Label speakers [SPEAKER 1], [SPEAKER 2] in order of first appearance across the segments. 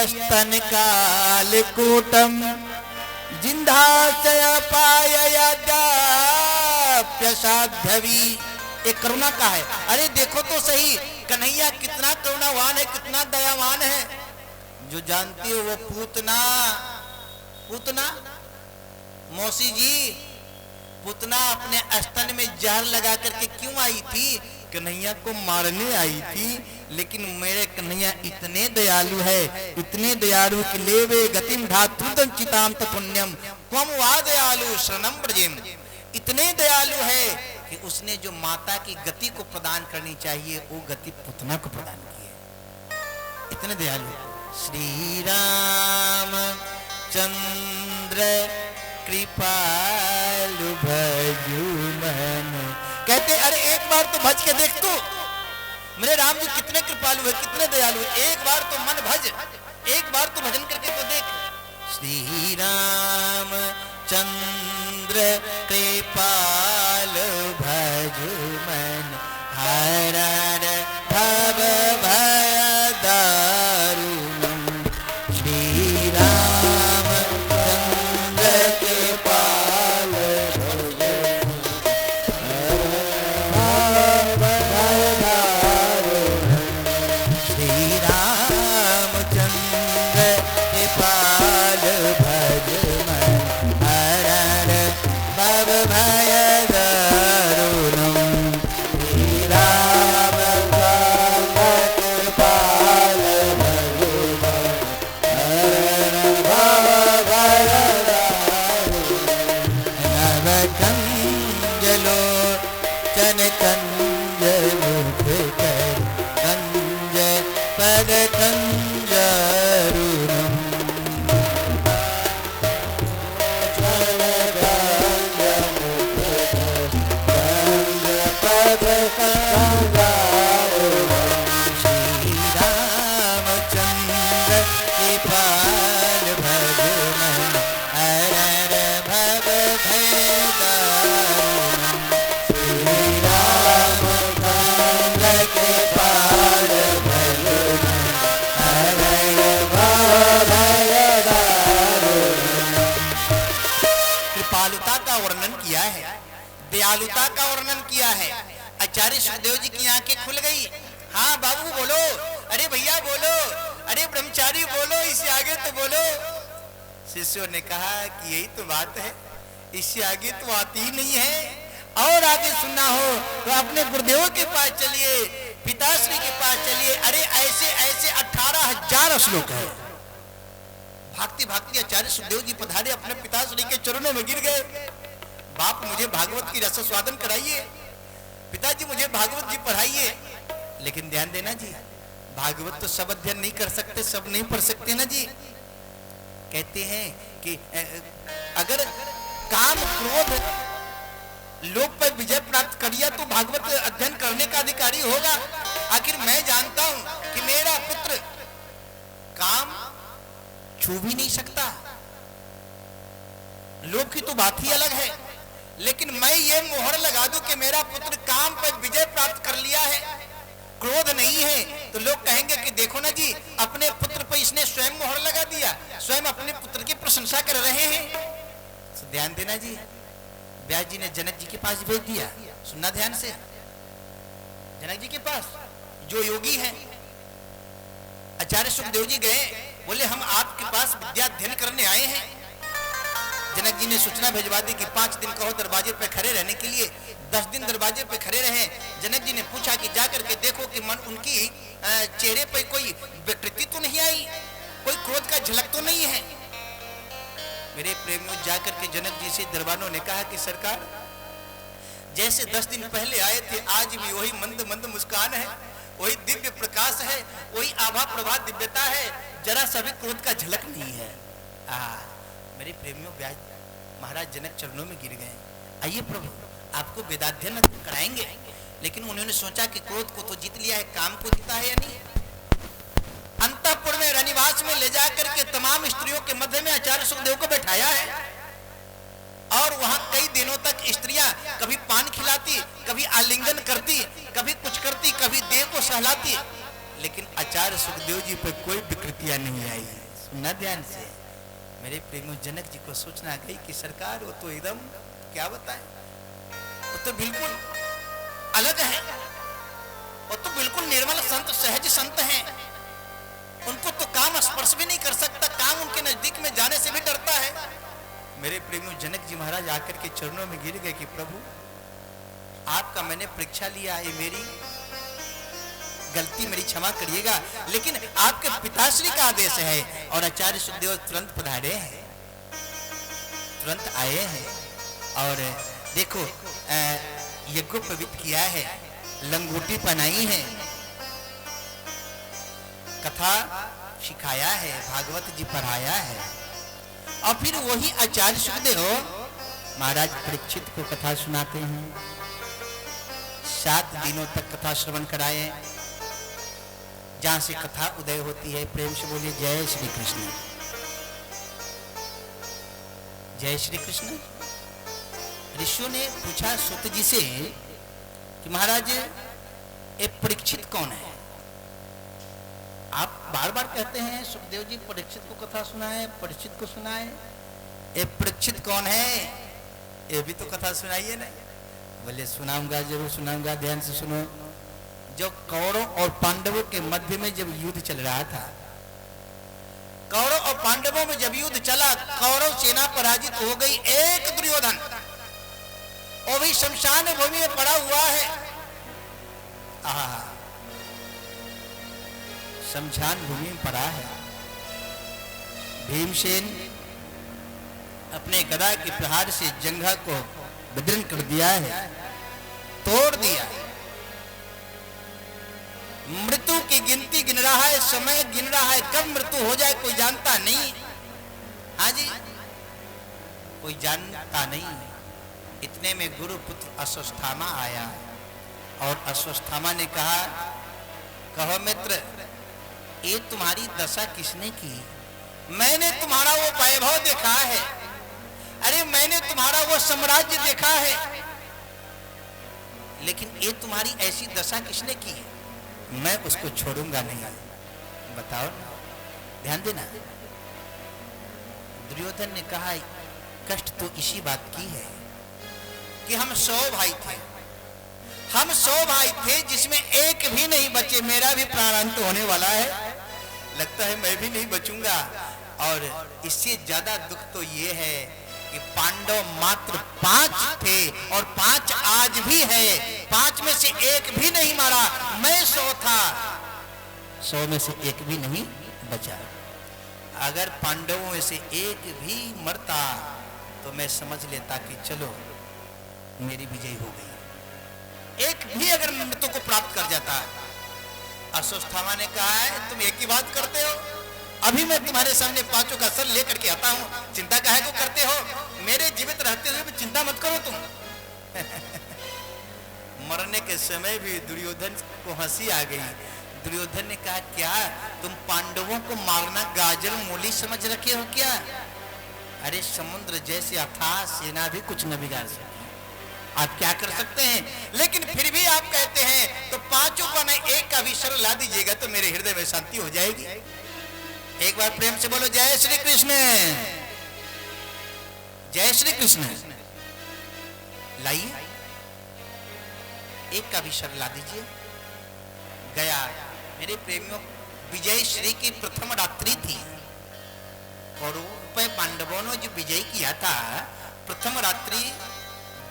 [SPEAKER 1] स्तन कालकूटम जिंधाशय पाययाद्याप्यसाध्यवी। एक करुणा का है। अरे देखो तो सही कन्हैया कितना करुणावान है, कितना दयावान है। जो जानती हो वो पूतना, पूतना मौसी जी, पूतना अपने स्तन में जहर लगा करके क्यों आई थी? कन्हैया को मारने आई थी। लेकिन मेरे कन्हैया इतने दयालु है, इतने दयालु कि लेवे गतिम धातुदं चिताम पुण्यम त्वम वा दयालु शरणम ब्रजेम। इतने दयालु है कि उसने जो माता की गति को प्रदान करनी चाहिए वो गति पुतना को प्रदान की है। इतने दयालु। श्री राम चंद्र कृपालु भजु मन। कहते अरे एक बार तो भज के देख तू, मेरे राम जी कितने कृपालु है, कितने दयालु है। एक बार तो मन भज, एक बार तो भजन करके तो देख। श्री राम चंद्र कृपाल भजु मन हरण भव भय दारुणम। श्री राम चंद्र कृपाल दयालुता का वर्णन किया है। आचार्य सुखदेव जी की आंखें खुल गई। हाँ बाबू बोलो, अरे भैया बोलो, अरे ब्रह्मचारी बोलो, इससे आगे तो बोलो। शिष्यों ने कहा कि यही तो बात है, इससे आगे तो आती ही नहीं है। और आगे सुनना हो तो अपने गुरुदेव के पास चलिए, पिताश्री के पास चलिए। अरे ऐसे ऐसे 18,000 श्लोक है। भागती भागती आचार्य सुखदेव जी पधारे, अपने पिताश्री के चरणों में गिर गए। बाप मुझे भागवत की रस स्वादन कराइए, पिताजी मुझे भागवत जी पढ़ाइए। लेकिन ध्यान देना जी, भागवत तो सब अध्ययन नहीं कर सकते, सब नहीं पढ़ सकते ना जी। कहते हैं कि अगर काम क्रोध लोक पर विजय प्राप्त कर लिया तो भागवत अध्ययन करने का अधिकारी होगा। आखिर मैं जानता हूं कि मेरा पुत्र काम छू भी नहीं सकता। लोक की तो बात ही अलग है, लेकिन मैं ये मोहर लगा दूं कि मेरा पुत्र काम पर विजय प्राप्त कर लिया है, क्रोध नहीं है, तो लोग कहेंगे कि देखो ना जी, अपने पुत्र पर इसने स्वयं मोहर लगा दिया, स्वयं अपने पुत्र की प्रशंसा कर रहे हैं। तो ध्यान देना जी, व्यास जी ने जनक जी के पास भेज दिया। सुनना ध्यान से, जनक जी के पास जो योगी हैं। आचार्य सुखदेव जी गए, बोले हम आपके पास विद्या अध्ययन करने आए हैं। जनक जी ने सूचना भेजवा दी कि 5 दिन कहो दरवाजे पे खड़े रहने के लिए। 10 दिन दरवाजे पे खड़े रहे। जनक जी ने पूछा कि जाकर के देखो कि मन उनकी चेहरे पर कोई विकृति तो नहीं आई, कोई क्रोध का झलक तो नहीं है। मेरे प्रेमियों, जाकर के जनक जी से दरबानों ने कहा कि सरकार, जैसे 10 दिन पहले आए थे आज भी वही मंद मंद मुस्कान है, वही दिव्य प्रकाश है, वही आभा प्रभा दिव्यता है, जरा सा भी क्रोध का झलक नहीं है। मेरे प्रेमियों, व्यास महाराज जनक चरणों में गिर गए। आइए प्रभु, आपको वेदाध्ययन कराएंगे। लेकिन उन्होंने सोचा कि क्रोध को तो जीत लिया है, काम को जीता है या नहीं। अंतःपुर में रनिवास में ले जाकर के तमाम स्त्रियों के मध्य में आचार्य सुखदेव को बैठाया है और वहां कई दिनों तक स्त्रियां कभी पान खिलाती, कभी आलिंगन करती, कभी कुछ करती, कभी देह को सहलाती। लेकिन आचार्य सुखदेव जी पर कोई विकृतियां नहीं आई। सुनना ध्यान से मेरे प्रेमियों, जनक जी को सोचना गई कि सरकार वो तो एकदम क्या बताएं, वो तो बिल्कुल अलग है, वो तो बिल्कुल निर्मल संत, सहज संत हैं, उनको तो काम स्पर्श भी नहीं कर सकता, काम उनके नजदीक में जाने से भी डरता है। मेरे प्रेमियों, जनक जी महाराज आकर के चरणों में गिर गए कि प्रभु आपका मैंने परीक्षा लिया, ये मेरी गलती, मेरी क्षमा करिएगा, लेकिन आपके पिताश्री का आदेश है। और आचार्य सुखदेव तुरंत पधारे हैं, तुरंत आए हैं और देखो यज्ञोपवीत किया है, लंगोटी पहनाई है, कथा सिखाया है, भागवत जी पढ़ाया है। और फिर वही आचार्य सुखदेव महाराज परीक्षित को कथा सुनाते हैं, 7 दिनों तक कथा श्रवण कराए। जहां से कथा उदय होती है, प्रेम से बोलिए जय श्री कृष्ण, जय श्री कृष्ण। ऋषियों ने पूछा सूत जी से कि महाराज ये परीक्षित कौन है? आप बार बार कहते हैं सुखदेव जी परीक्षित को कथा सुनाए, परीक्षित को सुनाए, ये परीक्षित कौन है? ये भी तो कथा सुनाइए ना। बोले सुनाऊंगा, जरूर सुनाऊंगा, ध्यान से सुनो। जब कौरव और पांडवों के मध्य में जब युद्ध चल रहा था, कौरव और पांडवों में जब युद्ध चला, कौरव सेना पराजित हो गई, एक दुर्योधन और भी शमशान भूमि में पड़ा हुआ है। शमशान भूमि में पड़ा है। भीमसेन अपने गदा के प्रहार से जंघा को विदीर्ण कर दिया है, तोड़ दिया। मृत्यु की गिनती गिन रहा है, समय गिन रहा है, कब मृत्यु हो जाए कोई जानता नहीं। हाँ जी, कोई जानता नहीं। इतने में गुरु पुत्र अश्वत्थामा आया और अश्वत्थामा ने कहा, कहो मित्र, ये तुम्हारी दशा किसने की? मैंने तुम्हारा वो वैभव देखा है, अरे मैंने तुम्हारा वो साम्राज्य देखा है, लेकिन ये तुम्हारी ऐसी दशा किसने की है? मैं उसको छोड़ूंगा नहीं। बताओ, ध्यान देना। दुर्योधन ने कहा, कष्ट तो इसी बात की है कि हम 100 भाई थे, हम 100 भाई थे जिसमें एक भी नहीं बचे। मेरा भी प्राणांत होने वाला है, लगता है मैं भी नहीं बचूंगा। और इससे ज्यादा दुख तो ये है कि पांडव मात्र 5 थे और 5 आज भी है, 5 में से एक भी नहीं मारा। मैं 100 था, 100 में से एक भी नहीं बचा। अगर पांडवों में से एक भी मरता तो मैं समझ लेता कि चलो मेरी विजय हो गई। एक भी अगर मृत्यु को प्राप्त कर जाता। अश्वत्थामा ने कहा है, तुम एक ही बात करते हो, अभी मैं तुम्हारे सामने 5 का सर लेकर के आता हूं, चिंता काहे को करते हो? मेरे जीवित रहते हुए भी चिंता मत करो तुम। मरने के समय भी दुर्योधन को हंसी आ गई। दुर्योधन ने कहा, क्या तुम पांडवों को मारना गाजर मूली समझ रखे हो क्या? अरे समुद्र जैसे अथाह सेना भी कुछ न बिगाड़ सकती, आप क्या कर सकते हैं? लेकिन फिर भी आप कहते हैं तो 5 का नहीं, एक का भी सर ला दीजिएगा तो मेरे हृदय में शांति हो जाएगी। एक बार प्रेम से बोलो जय श्री कृष्ण, जय श्री कृष्ण। लाइए, एक का भी सर ला दीजिए। गया। मेरे प्रेमियों, विजय श्री की प्रथम रात्रि थी। कौरवों पे पांडवों ने जो विजय किया था, प्रथम रात्रि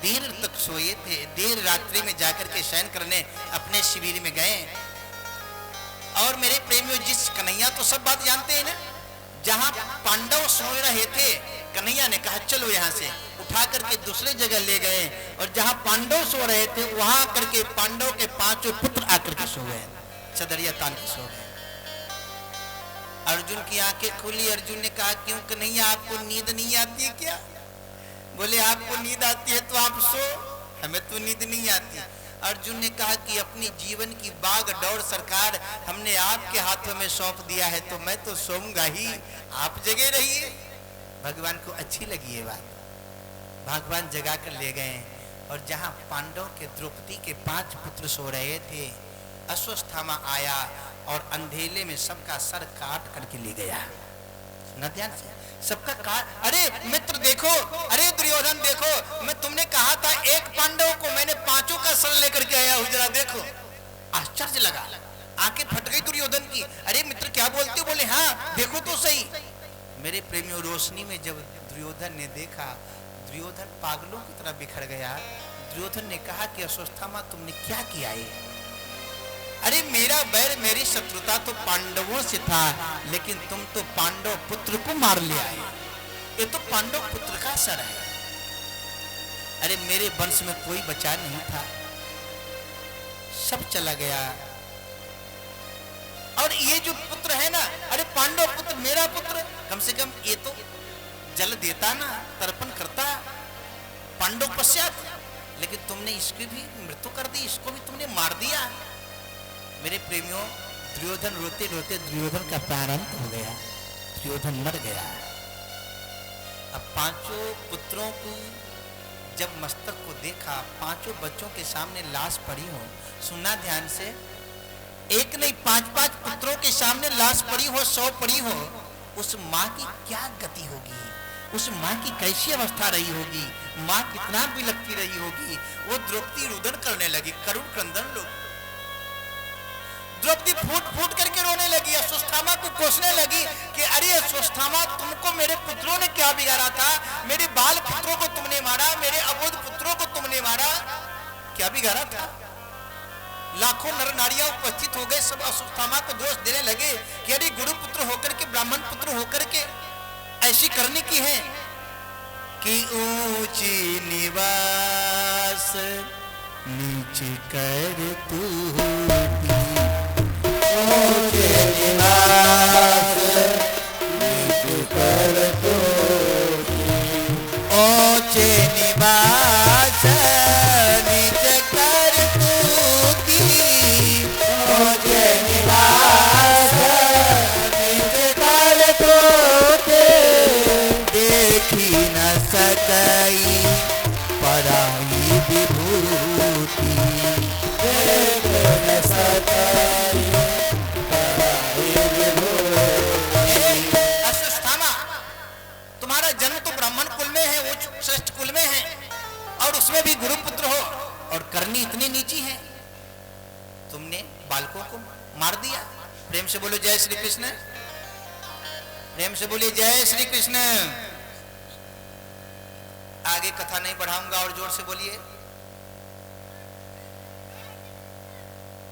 [SPEAKER 1] देर तक सोए थे। देर रात्रि में जाकर के शयन करने अपने शिविर में गए। और मेरे प्रेमियों, जिस कन्हैया तो सब बात जानते हैं ना, जहां पांडव सो रहे थे, कन्हैया ने कहा चलो यहां से, उठा करके दूसरे जगह ले गए। और जहां पांडव सो रहे थे वहां करके पांडव के 5 पुत्र आकर के सो गए, चदरिया तान के सो गए। अर्जुन की आंखें खुली। अर्जुन ने कहा, क्यों कन्हैया, आपको नींद नहीं आती है क्या? बोले, आपको नींद आती है तो आप सो, हमें तो नींद नहीं आती। अर्जुन ने कहा कि अपनी जीवन की बाग दौड़ सरकार हमने आपके हाथों में सौंप दिया है, तो मैं तो सोऊंगा ही, आप जगे रहिए। भगवान को अच्छी लगी ये बात, भगवान जगा कर ले गए। और जहां पांडव के द्रौपदी के 5 पुत्र सो रहे थे, अश्वत्थामा आया और अंधेले में सबका सर काट करके ले गया। न ध्यान से सबका काट, अरे मित्र देखो, अरे दुर्योधन देखो, मैं तुमने कहा था एक पांडव को, मैंने पांचों का सर लेकर के आया हूं, जरा देखो। आश्चर्य लगा, आंखें फट गई दुर्योधन की। अरे मित्र क्या बोलते हो? बोले हाँ देखो तो सही। मेरे प्रेमियों, रोशनी में जब दुर्योधन ने देखा, दुर्योधन पागलों की तरह बिखर गया। दुर्योधन ने कहा कि अश्वत्थामा तुमने क्या किया है? अरे मेरा बैर, मेरी शत्रुता तो पांडवों से था, लेकिन तुम तो पांडव पुत्र को मार ले आए। ये तो पांडव पुत्र का सर है। अरे मेरे वंश में कोई बचा नहीं था, सब चला गया। और ये जो पुत्र है ना, अरे पांडव पुत्र, मेरा पुत्र, कम से कम ये तो जल देता ना, तर्पण करता पांडव पश्चात, लेकिन तुमने इसकी भी मृत्यु कर दी, इसको भी तुमने मार दिया। मेरे प्रेमियों, दुर्योधन रोते रोते दुर्योधन का प्रारंभ हो गया, दुर्योधन मर गया। अब पांचों पुत्रों को जब मस्तक को देखा, पांचों बच्चों के सामने लाश पड़ी हो, सुनना ध्यान से, एक नहीं पांच पांच पुत्रों के सामने लाश पड़ी हो, 100 पड़ी हो, उस माँ की क्या गति होगी? उस माँ की कैसी अवस्था रही होगी? माँ कितना बिलखती रही होगी? वो द्रौपदी रुदन करने लगी, करुण क्रंदन लोग। द्रौपदी फूट फूट करके रोने लगी, अश्वत्थामा को कोसने लगी कि अरे अश्वत्थामा, तुमको मेरे पुत्रों ने क्या बिगाड़ा था? मेरे बाल पुत्रों को तुमने मारा, मेरे अबोध पुत्रों को तुमने मारा, क्या बिगाड़ा था? लाखों नर नारियां उपस्थित हो गए, सब अश्वत्थामा को दोष देने लगे कि अरे गुरु पुत्र होकर के, ब्राह्मण पुत्र होकर के ऐसी करने की है कि ऊंची निवास नीचे कर तू, ऊंचे निवास नीचे कर तू, ऊंचे निवास नीचे कर तू, ऊंचे निवास नीचे कर तू, देखी न सकाई पराई विभूति, देख न सकाई पराई विभूति। अश्वत्थामा, तुम्हारा जन्म तो ब्राह्मण कुल में है, वो श्रेष्ठ कुल में है, और उसमें भी गुरु पुत्र हो, और करनी इतनी नीची है, तुमने बालकों को मार दिया। प्रेम से बोलो जय श्री कृष्ण, प्रेम से बोलिए जय श्री कृष्ण। आगे कथा नहीं बढ़ाऊंगा, और जोर से बोलिए,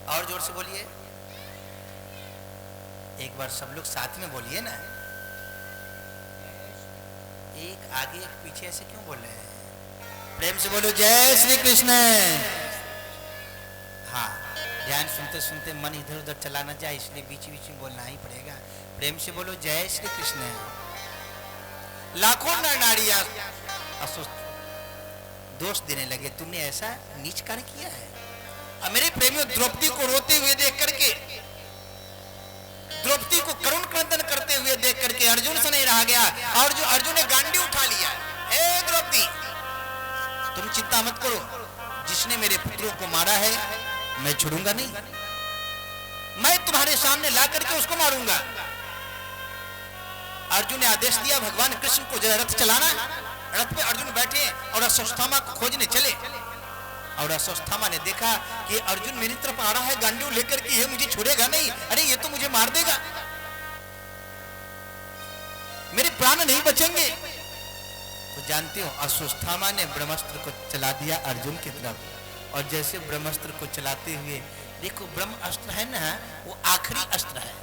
[SPEAKER 1] और जोर से बोलिए, एक बार सब लोग साथ में बोलिए ना, एक आगे एक पीछे, ऐसे क्यों बोल रहे हैं? प्रेम से बोलो जय श्री कृष्ण। हाँ, ध्यान सुनते सुनते मन इधर उधर चला ना जाए, इसलिए बीच बीच में बोलना ही पड़ेगा। प्रेम से बोलो जय श्री कृष्ण। लाखों नर नारियां दोष देने लगे, तुमने ऐसा नीच कार्य किया है। और मेरे प्रेमियों, द्रौपदी को रोते हुए देख करके, द्रौपदी को करुण क्रंदन करते हुए देख करके अर्जुन से नहीं रहा गया, और जो अर्जुन ने गांडी उठा लिया, हे द्रौपदी तुम चिंता मत करो, जिसने मेरे पुत्रों को मारा है मैं छोड़ूंगा नहीं, मैं तुम्हारे सामने ला करके उसको मारूंगा। अर्जुन ने आदेश दिया भगवान कृष्ण को जरा रथ चलाना। रथ पे अर्जुन बैठे और अश्वत्थामा को खोजने चले, और अश्वत्थामा ने देखा कि अर्जुन मेरी तरफ आ रहा है गांडीव लेकर के, ये मुझे छोड़ेगा नहीं, अरे ये तो मुझे मार देगा, मेरे प्राण नहीं बचेंगे। तो जानते हो, अश्वत्थामा ने ब्रह्मास्त्र को चला दिया अर्जुन की तरफ, और जैसे ब्रह्मास्त्र को चलाते हुए, देखो ब्रह्मास्त्र है ना, वो आखिरी अस्त्र है,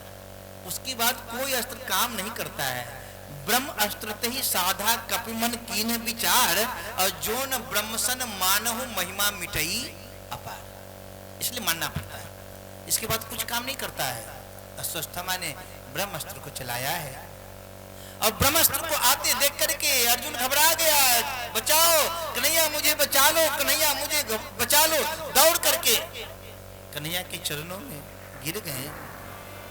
[SPEAKER 1] उसके बाद कोई अस्त्र काम नहीं करता है। ब्रह्म अस्त्र ही साधा कपिमन कीन विचार, और जो न ब्रह्मसन मानहु महिमा मिटई अपार, इसलिए मानना पड़ता है, इसके बाद कुछ काम नहीं करता है। अश्वत्थामा ने ब्रह्मास्त्र को चलाया है, और ब्रह्मास्त्र को आते देख करके अर्जुन घबरा गया, बचाओ कन्हैया मुझे बचा लो, कन्हैया मुझे बचा लो, दौड़ करके कन्हैया के चरणों में गिर गए।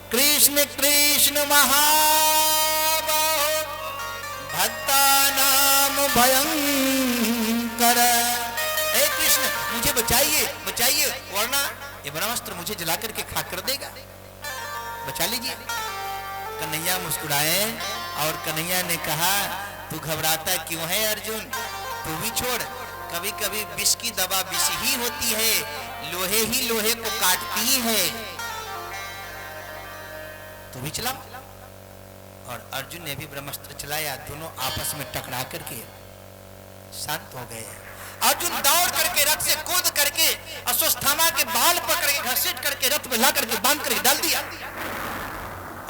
[SPEAKER 1] कृष्ण कृष्ण महाबाहो भक्ता नाम भयंकर, हे कृष्ण मुझे बचाइए बचाइए, वरना ये ब्रह्मास्त्र मुझे जला करके खाक कर देगा। बचा लीजिए। कन्हैया मुस्कुराए और कन्हैया ने कहा, तू घबराता क्यों है अर्जुन, तू भी छोड़। कभी कभी विष की दवा विष ही होती है, लोहे ही लोहे को काटती है। तू भी चला। और अर्जुन ने भी ब्रह्मास्त्र चलाया, दोनों आपस में टकरा करके शांत हो गए। अर्जुन दौड़ करके रथ से कूद करके अश्वत्थामा के बाल पकड़ के घसीट करके रथ में ला करके बांध करके डाल दिया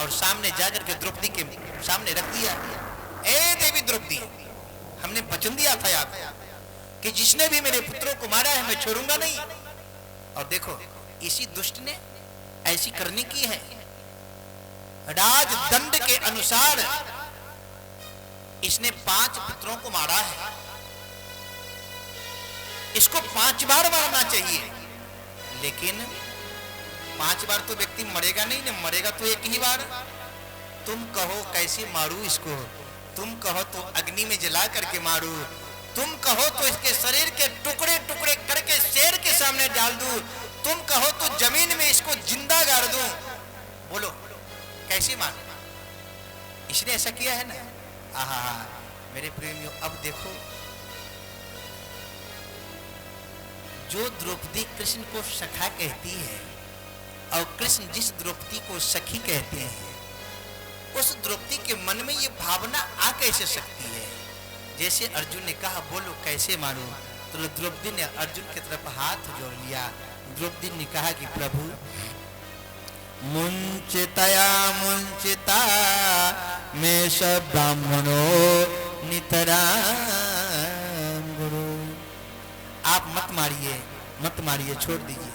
[SPEAKER 1] और सामने जाकर के द्रौपदी के सामने रख दिया। ए देवी द्रौपदी, हमने वचन दिया था आपको कि जिसने भी मेरे पुत्रों को मारा है मैं छोड़ूंगा नहीं। और देखो इसी दुष्ट ने ऐसी करनी की है। राजदंड के अनुसार इसने 5 पुत्रों को मारा है, इसको 5 बार मारना चाहिए। लेकिन 5 बार तो व्यक्ति मरेगा नहीं ना, मरेगा तो एक ही बार। तुम कहो कैसे मारू इसको, तुम कहो तो अग्नि में जला करके मारू, तुम कहो तो इसके शरीर के टुकड़े टुकड़े करके शेर के सामने डाल दूं, तुम कहो तो जमीन में इसको जिंदा गाड़ दूं। बोलो कैसे मारू? इसने ऐसा किया है ना। आहा मेरे प्रेमियों, अब देखो जो द्रौपदी कृष्ण को सखा कहती है और कृष्ण जिस द्रौपदी को सखी कहते हैं, उस द्रौपदी के मन में ये भावना आ कैसे सकती है? जैसे अर्जुन ने कहा बोलो कैसे मारूं, तो द्रौपदी ने अर्जुन की तरफ हाथ जोड़ लिया। द्रौपदी ने कहा कि प्रभु मुंचितया मुंचिता में सब ब्राह्मणो नितरा गुरु। आप मत मारिए, मत मारिए, छोड़ दीजिए,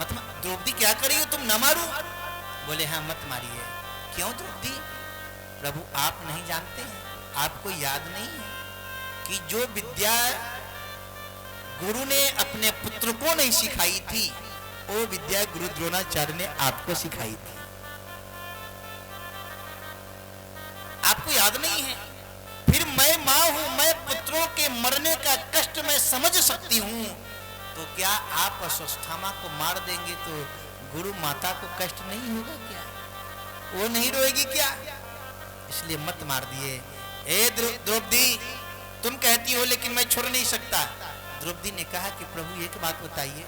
[SPEAKER 1] मत। द्रौपदी क्या कर रही हो तुम, न मारो। बोले हाँ मत मारिए। क्यों द्रौपदी? प्रभु आप नहीं जानते हैं, आपको याद नहीं है कि जो विद्या गुरु ने अपने पुत्र को नहीं सिखाई थी, वो विद्या गुरु द्रोणाचार्य ने आपको सिखाई थी। आपको याद नहीं है? फिर मैं मां हूं, मैं पुत्रों के मरने का कष्ट मैं समझ सकती हूं, तो क्या आप अश्वत्थामा को मार देंगे तो गुरु माता को कष्ट नहीं होगा क्या? वो नहीं रोएगी क्या? इसलिए मत मार दिए। ए द्रौपदी, तुम कहती हो लेकिन मैं छोड़ नहीं सकता। द्रौपदी ने कहा कि प्रभु एक बात बताइए,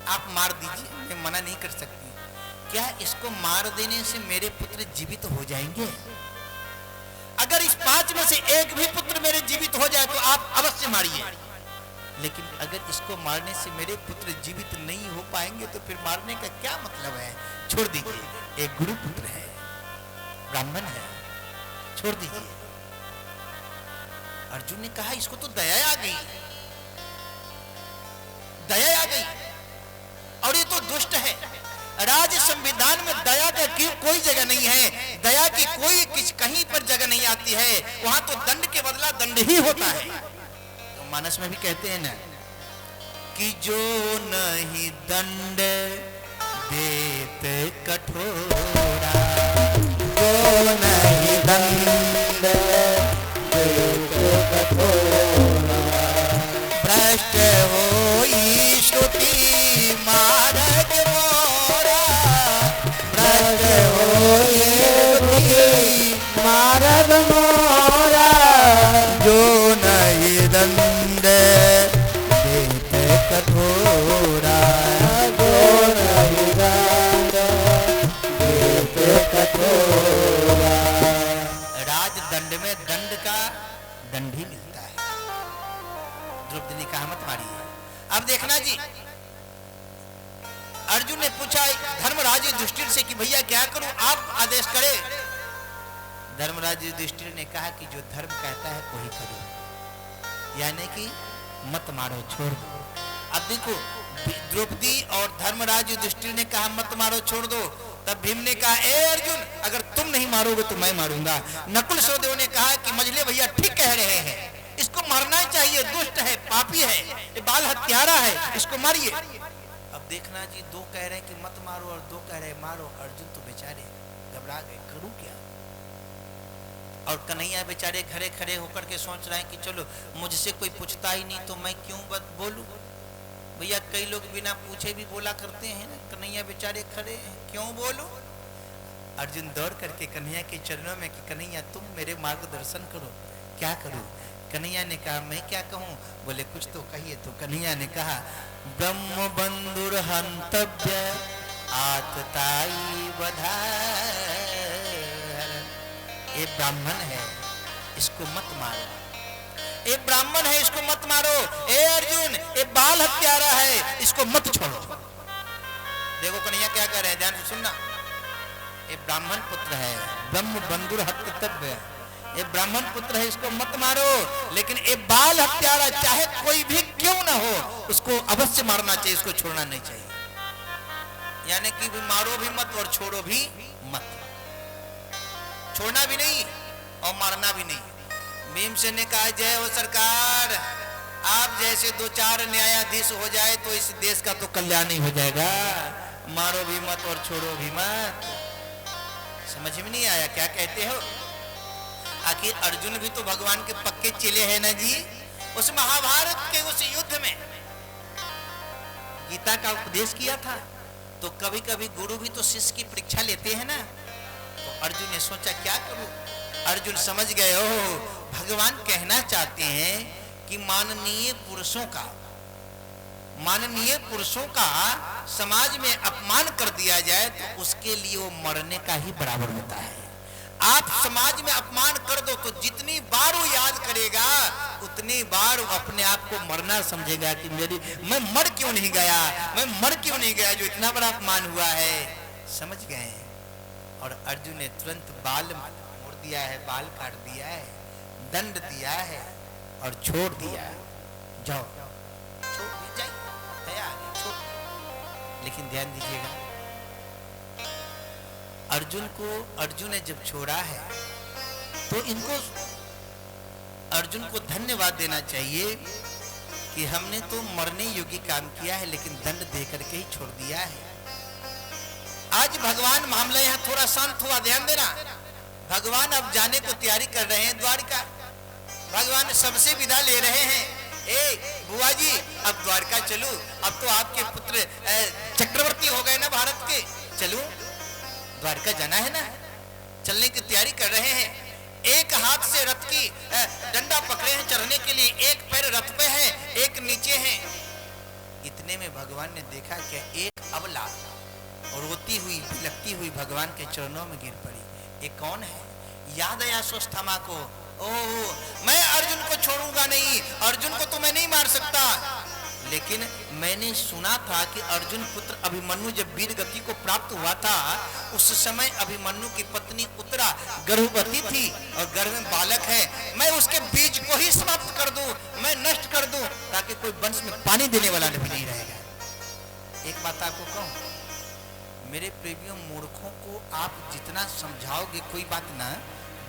[SPEAKER 1] आप मार दीजिए, मैं मना नहीं कर सकती। क्या इसको मार देने से मेरे पुत्र जीवित हो जाएंगे? अगर इस 5 में से एक भी पुत्र मेरे जीवित हो जाए तो आप अवश्य मारिए, लेकिन अगर इसको मारने से मेरे पुत्र जीवित नहीं हो पाएंगे तो फिर मारने का क्या मतलब है? छोड़ दीजिए, एक गुरु पुत्र है, ब्राह्मण है, छोड़ दीजिए। अर्जुन ने कहा इसको तो दया आ गई, दया आ गई, और ये तो दुष्ट है। राज्य संविधान में दया का कोई जगह नहीं है, दया की कोई कहीं पर जगह नहीं आती है। वहां तो दंड के बदला दंड ही होता है। तो मानस में भी कहते हैं ना कि जो नहीं दंड देते कठोरा, जो नहीं दंड देते कठोरा, भ्रष्ट होई श्रुति मार्ग मोरा, भ्रष्ट होई श्रुति मार्ग मोरा, जो नहीं दंड देते कठोरा, जो नहीं दंड देते कठोरा। राजदंड में दंड का दंड ही मिलता है। द्रौपदी ने कहा मत मारिए। अब देखना जी, अर्जुन ने पूछा धर्मराज युधिष्ठिर से कि भैया क्या करूं, आप आदेश करें। धर्मराज युधिष्ठिर ने कहा कि जो धर्म कहता है वही करो, यानी कि मत मारो, छोड़ दो। अब देखो द्रौपदी और धर्मराज युधिष्ठिर ने कहा मत मारो, छोड़ दो, तब भीम ने कहा ए अर्जुन, अगर तुम नहीं मारोगे तो मैं मारूंगा। नकुल सहदेव ने कहा कि मझले भैया ठीक कह रहे हैं, इसको मारना चाहिए, दुष्ट है, पापी है, ये बाल हत्यारा है, इसको मारिए। अब देखना जी, 2 कह रहे हैं कि मत मारो और 2 कह रहे हैं मारो। अर्जुन तो बेचारे घबरा गए, करूं क्या? और कन्हैया बेचारे खड़े खड़े होकर के सोच रहे हैं कि चलो मुझसे कोई पूछता ही नहीं तो मैं क्यों बोलूं, भैया कई लोग बिना पूछे भी बोला करते हैं ना, कन्हैया बेचारे खड़े हैं, क्यों बोलो। अर्जुन दौड़ करके कन्हैया के चरणों में कि कन्हैया तुम मेरे मार्गदर्शन करो, क्या करूं। कन्हैया ने कहा मैं क्या कहूं। बोले कुछ तो कहिए। तो कन्हैया ने कहा ब्रह्म बंधुर हंतव्य आतताई बधाई। ये ब्राह्मण है इसको मत मारो, ये ब्राह्मण है इसको मत मारो। ए अर्जुन ये बाल हत्यारा है इसको मत छोड़ो। देखो कन्हैया क्या कह रहे हैं, ध्यान से सुनना। ये ब्राह्मण पुत्र है, ब्रह्म बंधुर हत्तव्य, ये ब्राह्मण पुत्र है इसको मत मारो। लेकिन ये बाल हत्यारा चाहे कोई भी क्यों ना हो उसको अवश्य मारना चाहिए, उसको छोड़ना नहीं चाहिए। यानी कि भी मारो भी मत और छोड़ो भी मत, छोड़ना भी नहीं और मारना भी नहीं। भीमसेन ने कहा जय हो सरकार, आप जैसे 2-4 न्यायाधीश हो जाए तो इस देश का तो कल्याण ही हो जाएगा। मारो भी मत और छोड़ो भी मत। समझ में नहीं आया क्या कहते हो। आखिर अर्जुन भी तो भगवान के पक्के चेले हैं ना जी। उस महाभारत के उस युद्ध में गीता का उपदेश किया था, तो कभी कभी गुरु भी तो शिष्य की परीक्षा लेते हैं ना। तो अर्जुन ने सोचा क्या करूं। अर्जुन समझ गए हो भगवान कहना चाहते हैं कि माननीय पुरुषों का समाज में अपमान कर दिया जाए तो उसके लिए वो मरने का ही बराबर होता है। आप समाज में अपमान कर दो तो जितनी बार वो याद करेगा उतनी बार वो अपने आप को मरना समझेगा कि मैं मर क्यों नहीं गया जो इतना बड़ा अपमान हुआ है। समझ गए। और अर्जुन ने तुरंत बाल मोड़ दिया है, बाल काट दिया है, दंड दिया है और छोड़ दिया। जाओ छोड़ दी जाए, छोड़। लेकिन ध्यान दीजिएगा अर्जुन ने जब छोड़ा है तो अर्जुन को धन्यवाद देना चाहिए कि हमने तो मरने योग्य काम किया है लेकिन दंड दे करके ही छोड़ दिया है। आज भगवान मामला यहाँ थोड़ा शांत हुआ, ध्यान देना। भगवान अब जाने को तैयारी कर रहे हैं द्वारका। भगवान सबसे विदा ले रहे हैं। ए बुआ जी अब द्वारका चलो, अब तो आपके पुत्र चक्रवर्ती हो गए ना भारत के, चलो द्वारका जाना है ना। चलने की तैयारी कर रहे हैं। एक हाथ से रथ की डंडा पकड़े हैं चढ़ने के लिए, एक पैर रथ पे है एक नीचे है। इतने में भगवान ने देखा कि एक अबला रोती हुई बिलखती हुई भगवान के चरणों में गिर पड़ी। ये कौन है? याद आया अश्वत्थामा को। ओह मैं अर्जुन को छोड़ूंगा नहीं, अर्जुन को तो मैं नहीं मार सकता। लेकिन मैंने सुना था कि अर्जुन पुत्र अभिमन्यु जब वीर गति को प्राप्त हुआ था उस समय अभिमन्यु की पत्नी उत्तरा गर्भवती थी और गर्भ में बालक है। मैं उसके बीज को ही समाप्त कर दूं, मैं नष्ट कर दूं ताकि कोई वंश में पानी देने वाला भी नहीं रहेगा। एक बात आपको कहूं, मेरे प्रेमियों, मूर्खों को आप जितना समझाओगे कोई बात ना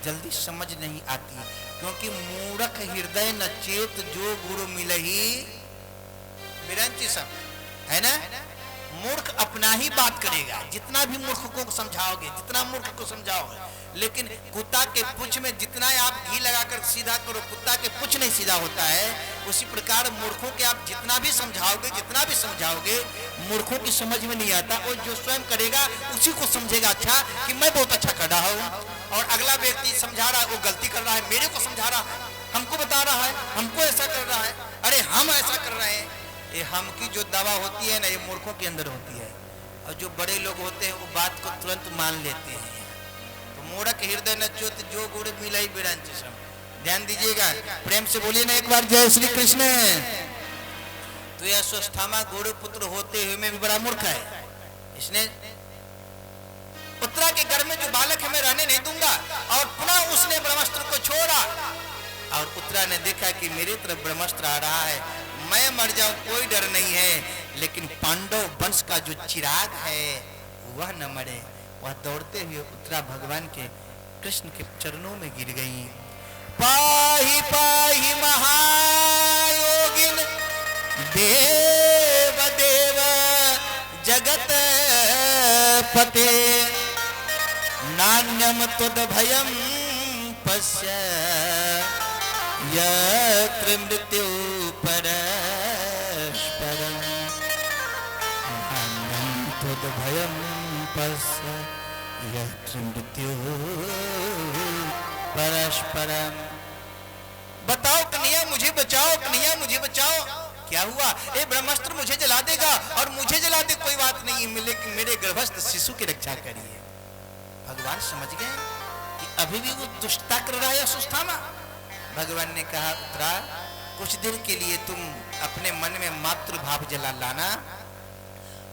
[SPEAKER 1] जल्दी समझ नहीं आती, क्योंकि मूर्ख हृदय न चेत जो गुरु मिलही बिरंची सब, है ना। मूर्ख अपना ही बात करेगा। जितना भी मूर्ख को समझाओगे, जितना मूर्ख को समझाओगे, लेकिन कुत्ता के पूंछ में जितना आप घी लगाकर सीधा करो कुत्ता के पूंछ नहीं सीधा होता है, उसी प्रकार मूर्खों के आप जितना भी समझाओगे मूर्खों की समझ में नहीं आता। और जो स्वयं करेगा उसी को समझेगा अच्छा कि मैं बहुत अच्छा कर रहा हूँ, और अगला व्यक्ति समझा रहा है वो गलती कर रहा है, मेरे को समझा रहा है, हमको बता रहा है, हमको ऐसा कर रहा है, अरे हम ऐसा कर रहे हैं। ये हम की जो दवा होती है ना ये मूर्खों के अंदर होती है, और जो बड़े लोग होते हैं वो बात को तुरंत मान लेते हैं। तो मूर्ख हृदय न चोत जो गुरु मिलाई बिरंची सब। ध्यान दीजिएगा, प्रेम से बोलिए ना एक बार जय श्री कृष्ण। तो यह अश्वत्थामा गुरु पुत्र होते हुए में भी बड़ा मूर्ख है। इसने उत्तरा के घर में जो बालक है मैं रहने नहीं दूंगा, और पुनः उसने ब्रह्मास्त्र को छोड़ा। और उत्तरा ने देखा कि मेरे तरफ ब्रह्मास्त्र आ रहा है, मैं मर जाऊं कोई डर नहीं है, लेकिन पांडव वंश का जो चिराग है वह न मरे। वह दौड़ते हुए उत्तरा भगवान के कृष्ण के चरणों में गिर गई। पाहि पाहि महायोगिन देव देव जगत पते नान्यम तुद भयम पश्य यत्र मृत्यु परस्परम्। भयं पश्य यत्र मृत्यु परस्परम। बताओ कन्हैया मुझे बचाओ, कन्हैया मुझे बचाओ। क्या हुआ? ए ब्रह्मास्त्र मुझे जला देगा, और मुझे जला दे कोई बात नहीं, लेकिन मेरे गर्भस्थ शिशु की रक्षा करिए। भगवान समझ गए कि अभी भी वो दुष्टता कर रहा है सुस्थामा। भगवान ने कहा उत्तरा, कुछ देर के लिए तुम अपने मन में मातृभाव जला लाना,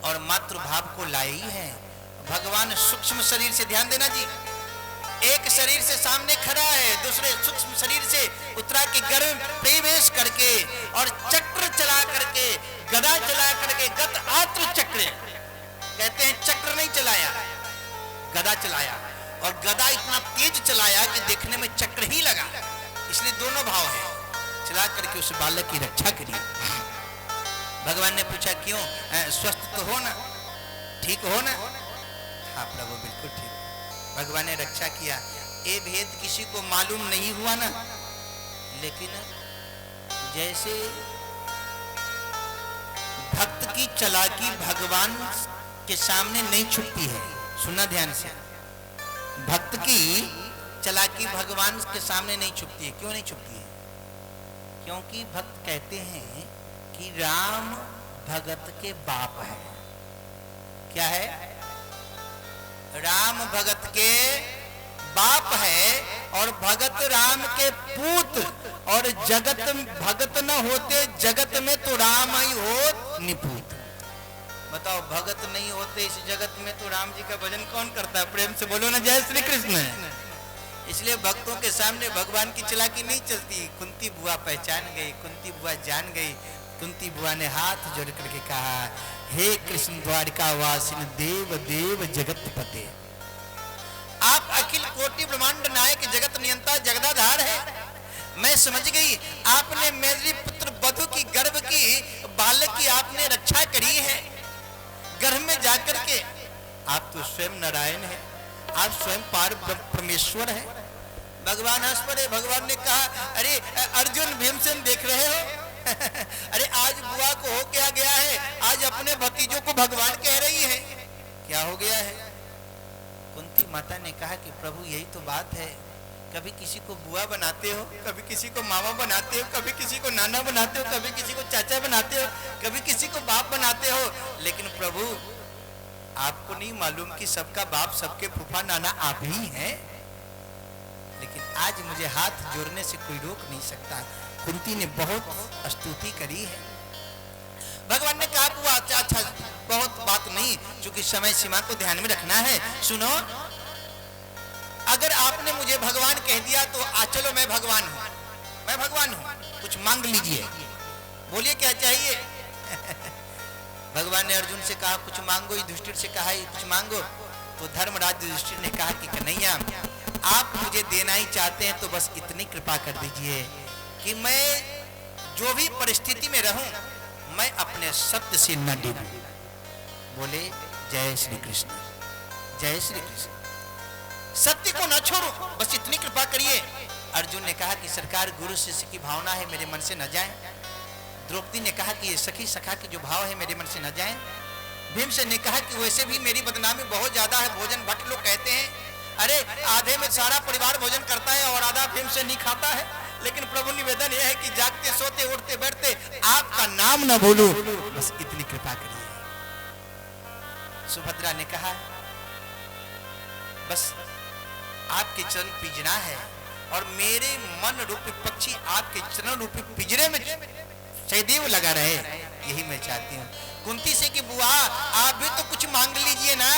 [SPEAKER 1] और मातृभाव को लाए ही है। भगवान सूक्ष्म शरीर से, ध्यान देना जी, एक शरीर से सामने खड़ा है, दूसरे सूक्ष्म शरीर से उत्तरा के गर्भ में प्रवेश करके और चक्र चला करके, गदा चला करके, गत आत्र चक्र कहते हैं, चक्र नहीं चलाया, गदा चलाया, और गदा इतना तेज चलाया कि देखने में चक्र ही लगा। इसलिए दोनों भाव है, चला करके उस बालक की रक्षा करी। भगवान ने पूछा क्यों, स्वस्थ तो हो ना, ठीक हो ना? हाँ प्रभु बिल्कुल ठीक। भगवान ने रक्षा किया। ये भेद किसी को मालूम नहीं हुआ ना, लेकिन जैसे भक्त की चालाकी भगवान के सामने नहीं छुपती है, सुनना ध्यान से, भक्त की चालाकी भगवान के सामने नहीं छुपती है। क्यों नहीं छुपती है? क्योंकि भक्त कहते हैं कि राम भगत के बाप है। क्या है? राम भगत के बाप है, और भगत राम के पूत, और जगत भगत न होते जगत में तो राम ही हो निपूत। बताओ, भगत नहीं होते इस जगत में तो राम जी का भजन कौन करता है? प्रेम से बोलो ना, जय श्री कृष्ण। इसलिए भक्तों के सामने भगवान की चालाकी नहीं चलती। कुंती बुआ पहचान गई, कुंती बुआ जान गई। कुंती बुआ ने हाथ जोड़ करके कहा, हे कृष्ण द्वारिका वासिन देव देव जगत पते, आप अखिल कोटि ब्रह्मांड नायक, जगत नियंता, जगदाधार है। मैं समझ गई, आपने मेरी पुत्र बधु की गर्भ की बालक की आपने रक्षा करी है। गर्भ में जाकर के आप तो स्वयं नारायण है, आप स्वयं पार परमेश्वर है। भगवान हंस पड़े। भगवान ने कहा, अरे अर्जुन भीमसेन देख रहे हो? अरे आज बुआ को हो क्या गया है, आज अपने भतीजों को भगवान कह रही है, क्या हो गया है? कुंती माता ने कहा कि प्रभु यही तो बात है, कभी किसी को बुआ बनाते हो, कभी किसी को मामा बनाते हो, कभी किसी को नाना बनाते हो, कभी किसी को चाचा बनाते हो, कभी किसी को बाप बनाते हो, लेकिन प्रभु आपको नहीं मालूम कि सबका बाप, सबके फूफा नाना आप ही हैं। लेकिन आज मुझे हाथ जोड़ने से कोई रोक नहीं सकता। कुंती ने बहुत स्तुति करी है। भगवान ने कहा बुआ अच्छा, बहुत बात नहीं, क्योंकि समय सीमा को ध्यान में रखना है। सुनो, अगर आपने मुझे भगवान कह दिया तो चलो मैं भगवान हूं, मैं भगवान हूं, कुछ मांग लीजिए, बोलिए क्या चाहिए? भगवान ने अर्जुन से कहा कुछ मांगो, युधिष्ठिर से कहा कुछ मांगो। तो धर्मराज युधिष्ठिर ने कहा कि कन्हैया आप मुझे देना ही चाहते हैं तो बस इतनी कृपा कर दीजिए कि मैं जो भी परिस्थिति में रहूं, मैं अपने शब्द से न डूबूं। बोले जय श्री कृष्ण, जय श्री कृष्ण, सत्य को न छोड़ो, बस इतनी कृपा करिए। अर्जुन ने कहा कि सरकार गुरु शिष्य की भावना है, मेरे मन से न जाए। द्रौपदी ने कहा कि ये सखी सखा की जो भाव है मेरे मन से न जाए। भीमसेन ने कहा कि वैसे भी मेरी बदनामी बहुत ज्यादा है, भोजन भट्ट लोग कहते हैं, अरे आधे में सारा परिवार भोजन करता है और आधा भीमसेन नहीं खाता है। लेकिन प्रभु निवेदन यह है कि जागते सोते उठते बैठते आपका नाम न भूलूं, बस इतनी कृपा करिए। सुभद्रा ने कहा बस आपके चरण पिंजरा है और मेरे मन रूपी पक्षी आपके चरण रूपी पिंजरे में सदैव लगा रहे, यही मैं चाहती हूँ। कुंती से कि बुआ आप भी तो कुछ मांग लीजिए ना।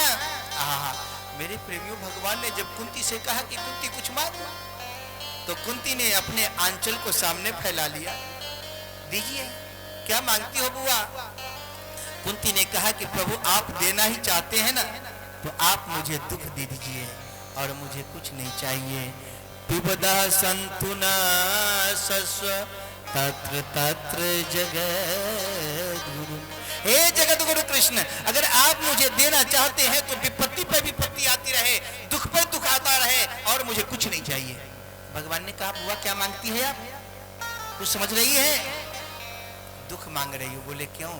[SPEAKER 1] मेरे प्रेमियों, भगवान ने जब कुंती से कहा कि कुंती कुछ मांगो, तो कुंती ने अपने आंचल को सामने फैला लिया। दीजिए, क्या मांगती हो बुआ? कुंती ने कहा कि प्रभु आप देना ही चाहते हैं ना, तो आप मुझे दुख दे दीजिए और मुझे कुछ नहीं चाहिए। पिबदा संतु न सस्व तत्र तत्र जगद्गुरु। हे जगत गुरु कृष्ण, अगर आप मुझे देना चाहते हैं तो विपत्ति पर विपत्ति आती रहे, दुख पर दुख आता रहे और मुझे कुछ नहीं चाहिए। भगवान ने कहा बुआ क्या मांगती है आप? कुछ समझ रही है? दुख मांग रही हो। बोले क्यों?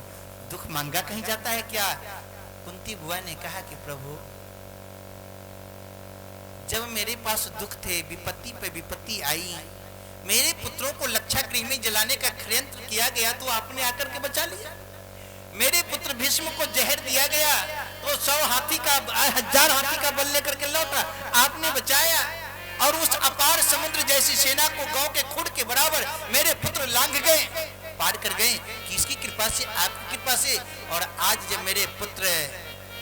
[SPEAKER 1] दुख मांगा कहीं जाता है क्या? कुंती बुआ ने कहा कि प्रभु, जब मेरे पास दुख थे, विपत्ति पे विपत्ति आई, मेरे पुत्रों को लक्षागृह में जलाने का षड्यंत्र किया गया तो आपने आकर के बचा लिया। मेरे पुत्र भीष्म को जहर दिया गया तो 1000 हाथी का बल लेकर के लौटा, आपने बचाया। और उस अपार समुद्र जैसी सेना को गांव के खुद के बराबर मेरे पुत्र लांघ गए, पार कर गए। किसकी कृपा से? आपकी कृपा से। और आज जब मेरे पुत्र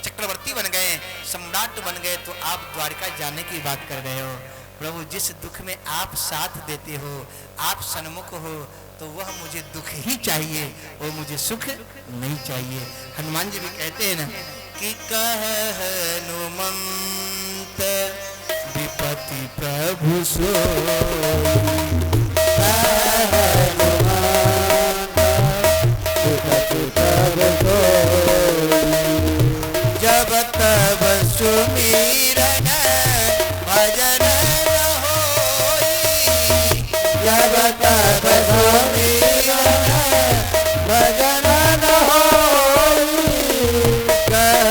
[SPEAKER 1] चक्रवर्ती बन गए, सम्राट बन गए, तो आप द्वारका जाने की बात कर रहे हो। प्रभु, जिस दुख में आप साथ देते हो, आप सन्मुख हो, तो वह मुझे दुख ही चाहिए, वो मुझे सुख नहीं चाहिए। हनुमान जी भी कहते हैं ना कि कह हनुमंत विपत्ति प्रभु सोई, जब तब सुमिरन भजन न होई, जब तब सुमिरन भजन न होई, कह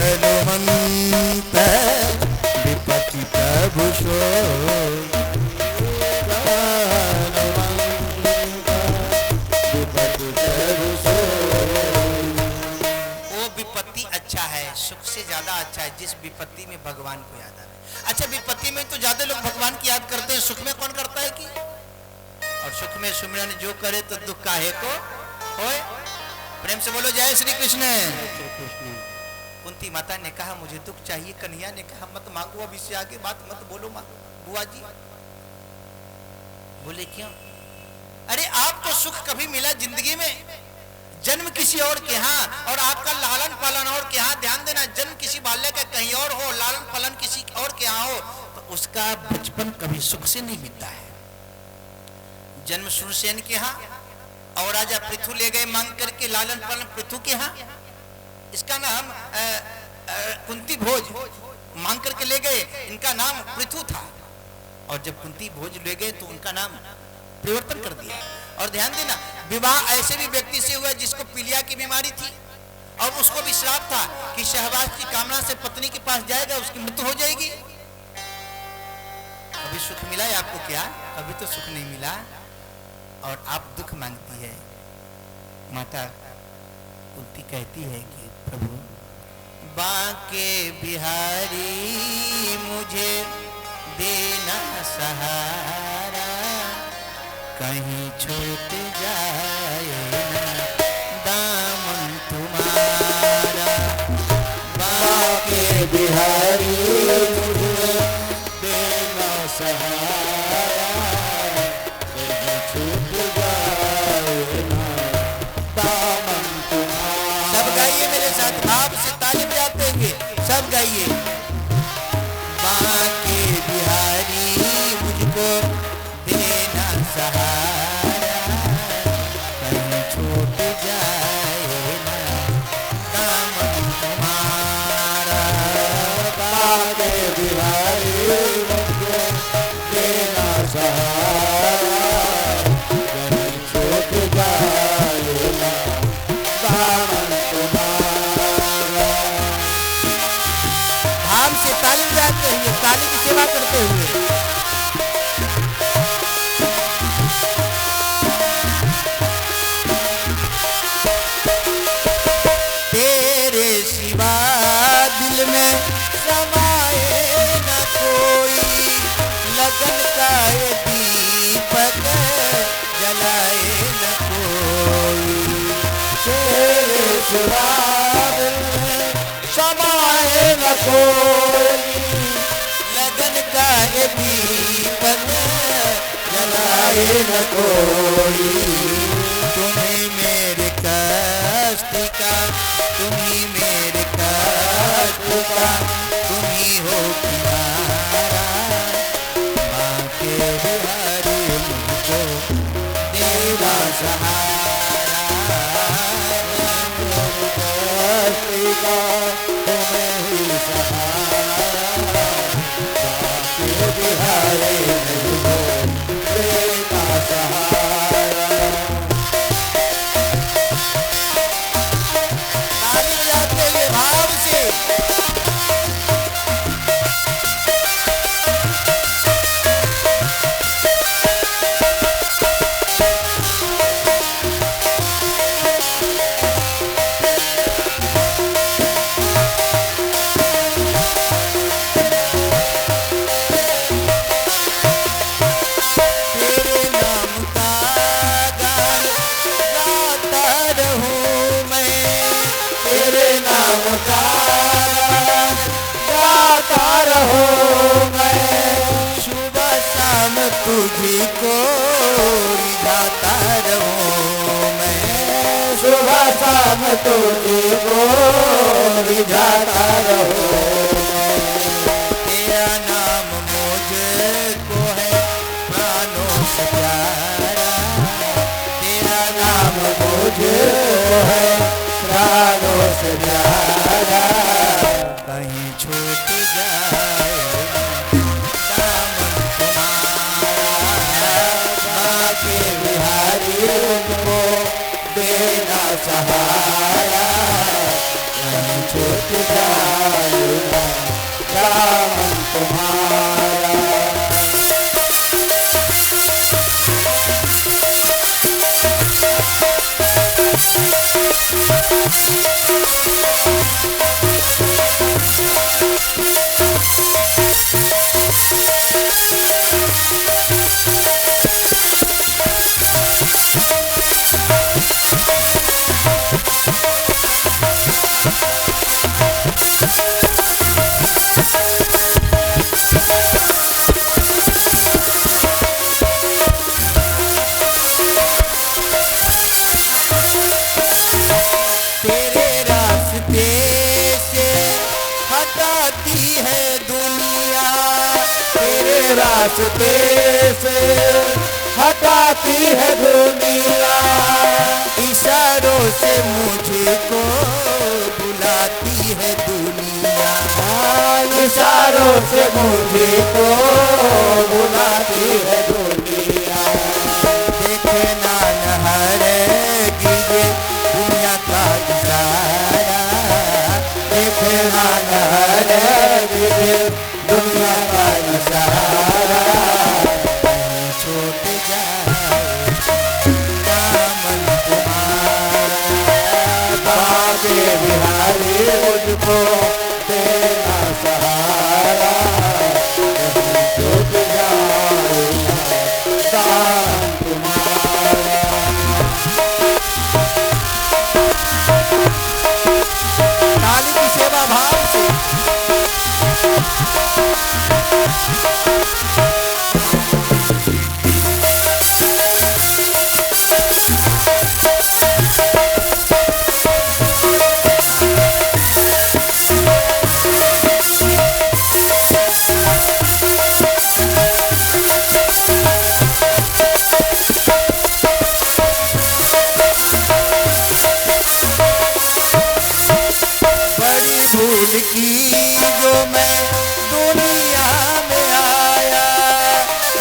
[SPEAKER 1] हनुमंत विपत्ति प्रभु सोई, सुख से ज्यादा अच्छा है जिस विपत्ति में भगवान को याद आवे। अच्छा, विपत्ति में तो ज्यादा लोग भगवान की याद करते हैं, सुख में कौन करता है कि? और सुख में सुमिरन जो करे तो दुख काहे को होए। प्रेम से बोलो जय श्री कृष्ण। कुंती माता ने कहा मुझे दुख चाहिए, कन्हैया ने कहा मत मांगो, अब इससे आगे बात मत बोलो बुआ जी। बोले क्यों? अरे आपको सुख कभी मिला जिंदगी में? जन्म किसी और के यहाँ और आपका लालन पालन और के यहाँ। ध्यान देना, जन्म किसी बालक का कहीं और हो, लालन पालन किसी और के यहाँ हो, तो उसका बचपन कभी सुख से नहीं बीतता है। जन्म सूरसेन के यहाँ और राजा पृथु ले गए मांग करके लालन पालन पृथु के यहाँ। इसका नाम कुंती भोज मांग करके ले गए, इनका नाम पृथु था। और जब कुंती भोज ले गए तो उनका नाम परिवर्तन कर दिया। और ध्यान देना, विवाह ऐसे भी व्यक्ति से हुआ जिसको पीलिया की बीमारी थी और उसको भी श्राप था कि शहबाज की कामना से पत्नी के पास जाएगा, उसकी मृत्यु हो जाएगी। कभी सुख मिला है आपको क्या? कभी तो सुख नहीं मिला। और आप दुख मांगती है। माता कुंती कहती है कि प्रभु, बांके बिहारी मुझे देना सहारा, कहीं छूट जाए ना दामन तुम्हारा, बांके बिहारी मुझे देना सहारा, कहीं छूट जाए ना दामन तुम्हारा। सब गाइए मेरे साथ, भाव से ताली बजाते हुए सब गाइए। बांके बिहारी मुझको देना सहारा, कहीं छूट जाए ना दामन तुम्हारा, बांके बिहारी मुझको देना सहारा, कहीं छूट जाए ना दामन तुम्हारा। भाव से ताली बजाते हुए, ताली की सेवा करते हुए। लगन का ये दीपक जलाए न कोई, तेरे सिवा दिल में समाए न कोई, लगन का ये दीपक जलाए न कोई। तुम्ही मेरे कष्ट का, तुम्ही मेरे कष्ट का, तुम्ही हो किनारा, बिहारी मुझको देना सहारा, तुम्हें ही सहारा, बिहारी मुझको देना सहारा। ताली बजाते हुए भाव
[SPEAKER 2] जाता रहूं मैं,
[SPEAKER 1] सुबह शाम तुझी को रिझाता रहूं मैं,
[SPEAKER 2] सुबह शाम तुझको रिझाता रहूं।
[SPEAKER 1] तेरा नाम मुझको है प्राणों से प्यारा, तेरा नाम
[SPEAKER 2] मुझको है प्राणों से प्यारा,
[SPEAKER 1] कहीं छूट जाए दामन तुम्हारा,
[SPEAKER 2] बाके बिहारी उनको देना सहारा, कहीं छूट जाएगा दामन तुम्हारा।
[SPEAKER 1] तेरे रास्ते से हटाती है दुनिया,
[SPEAKER 2] तेरे रास्ते से हटाती है दुनिया,
[SPEAKER 1] इशारों से मुझको बुलाती है दुनिया,
[SPEAKER 2] इशारों से मुझको बुलाती है दुनिया।
[SPEAKER 1] देखना न हरगिज़ दुनिया का इशारा,
[SPEAKER 2] देखना न हरगिज़ दुनिया का इशारा,
[SPEAKER 1] कहीं छूट जाए दामन तुम्हारा,
[SPEAKER 2] बाके बिहारी मुझको देना सहारा, कहीं छूट जाएगा दामन तुम्हारा।
[SPEAKER 1] ताली की सेवा भाव से बड़ी भूल की जो मैं दुनिया में आया,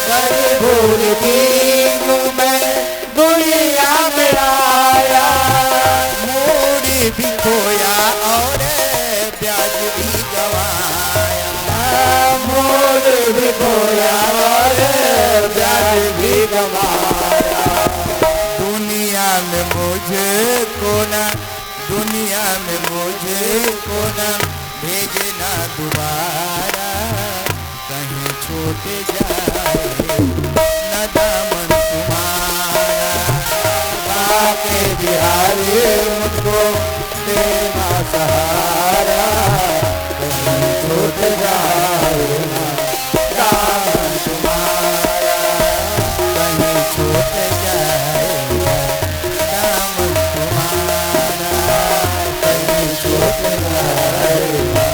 [SPEAKER 2] बड़ी भूल की जो मैं दुनिया में आया,
[SPEAKER 1] मूड भी खोया और ब्याज भी गवाया,
[SPEAKER 2] मोल भी खोया और प्यार भी गवाया।
[SPEAKER 1] दुनिया में मुझको ना, दुनिया में मुझको ना भेजना दोबारा, कहीं छूट जाए न दामन तुम्हारा,
[SPEAKER 2] बाके बिहारी मुझको देना सहारा, कहीं छूट जाएगा दामन तुम्हारा,
[SPEAKER 1] कहीं छूट जाएगा दामन तुम्हारा,
[SPEAKER 2] कहीं छूट जाएगा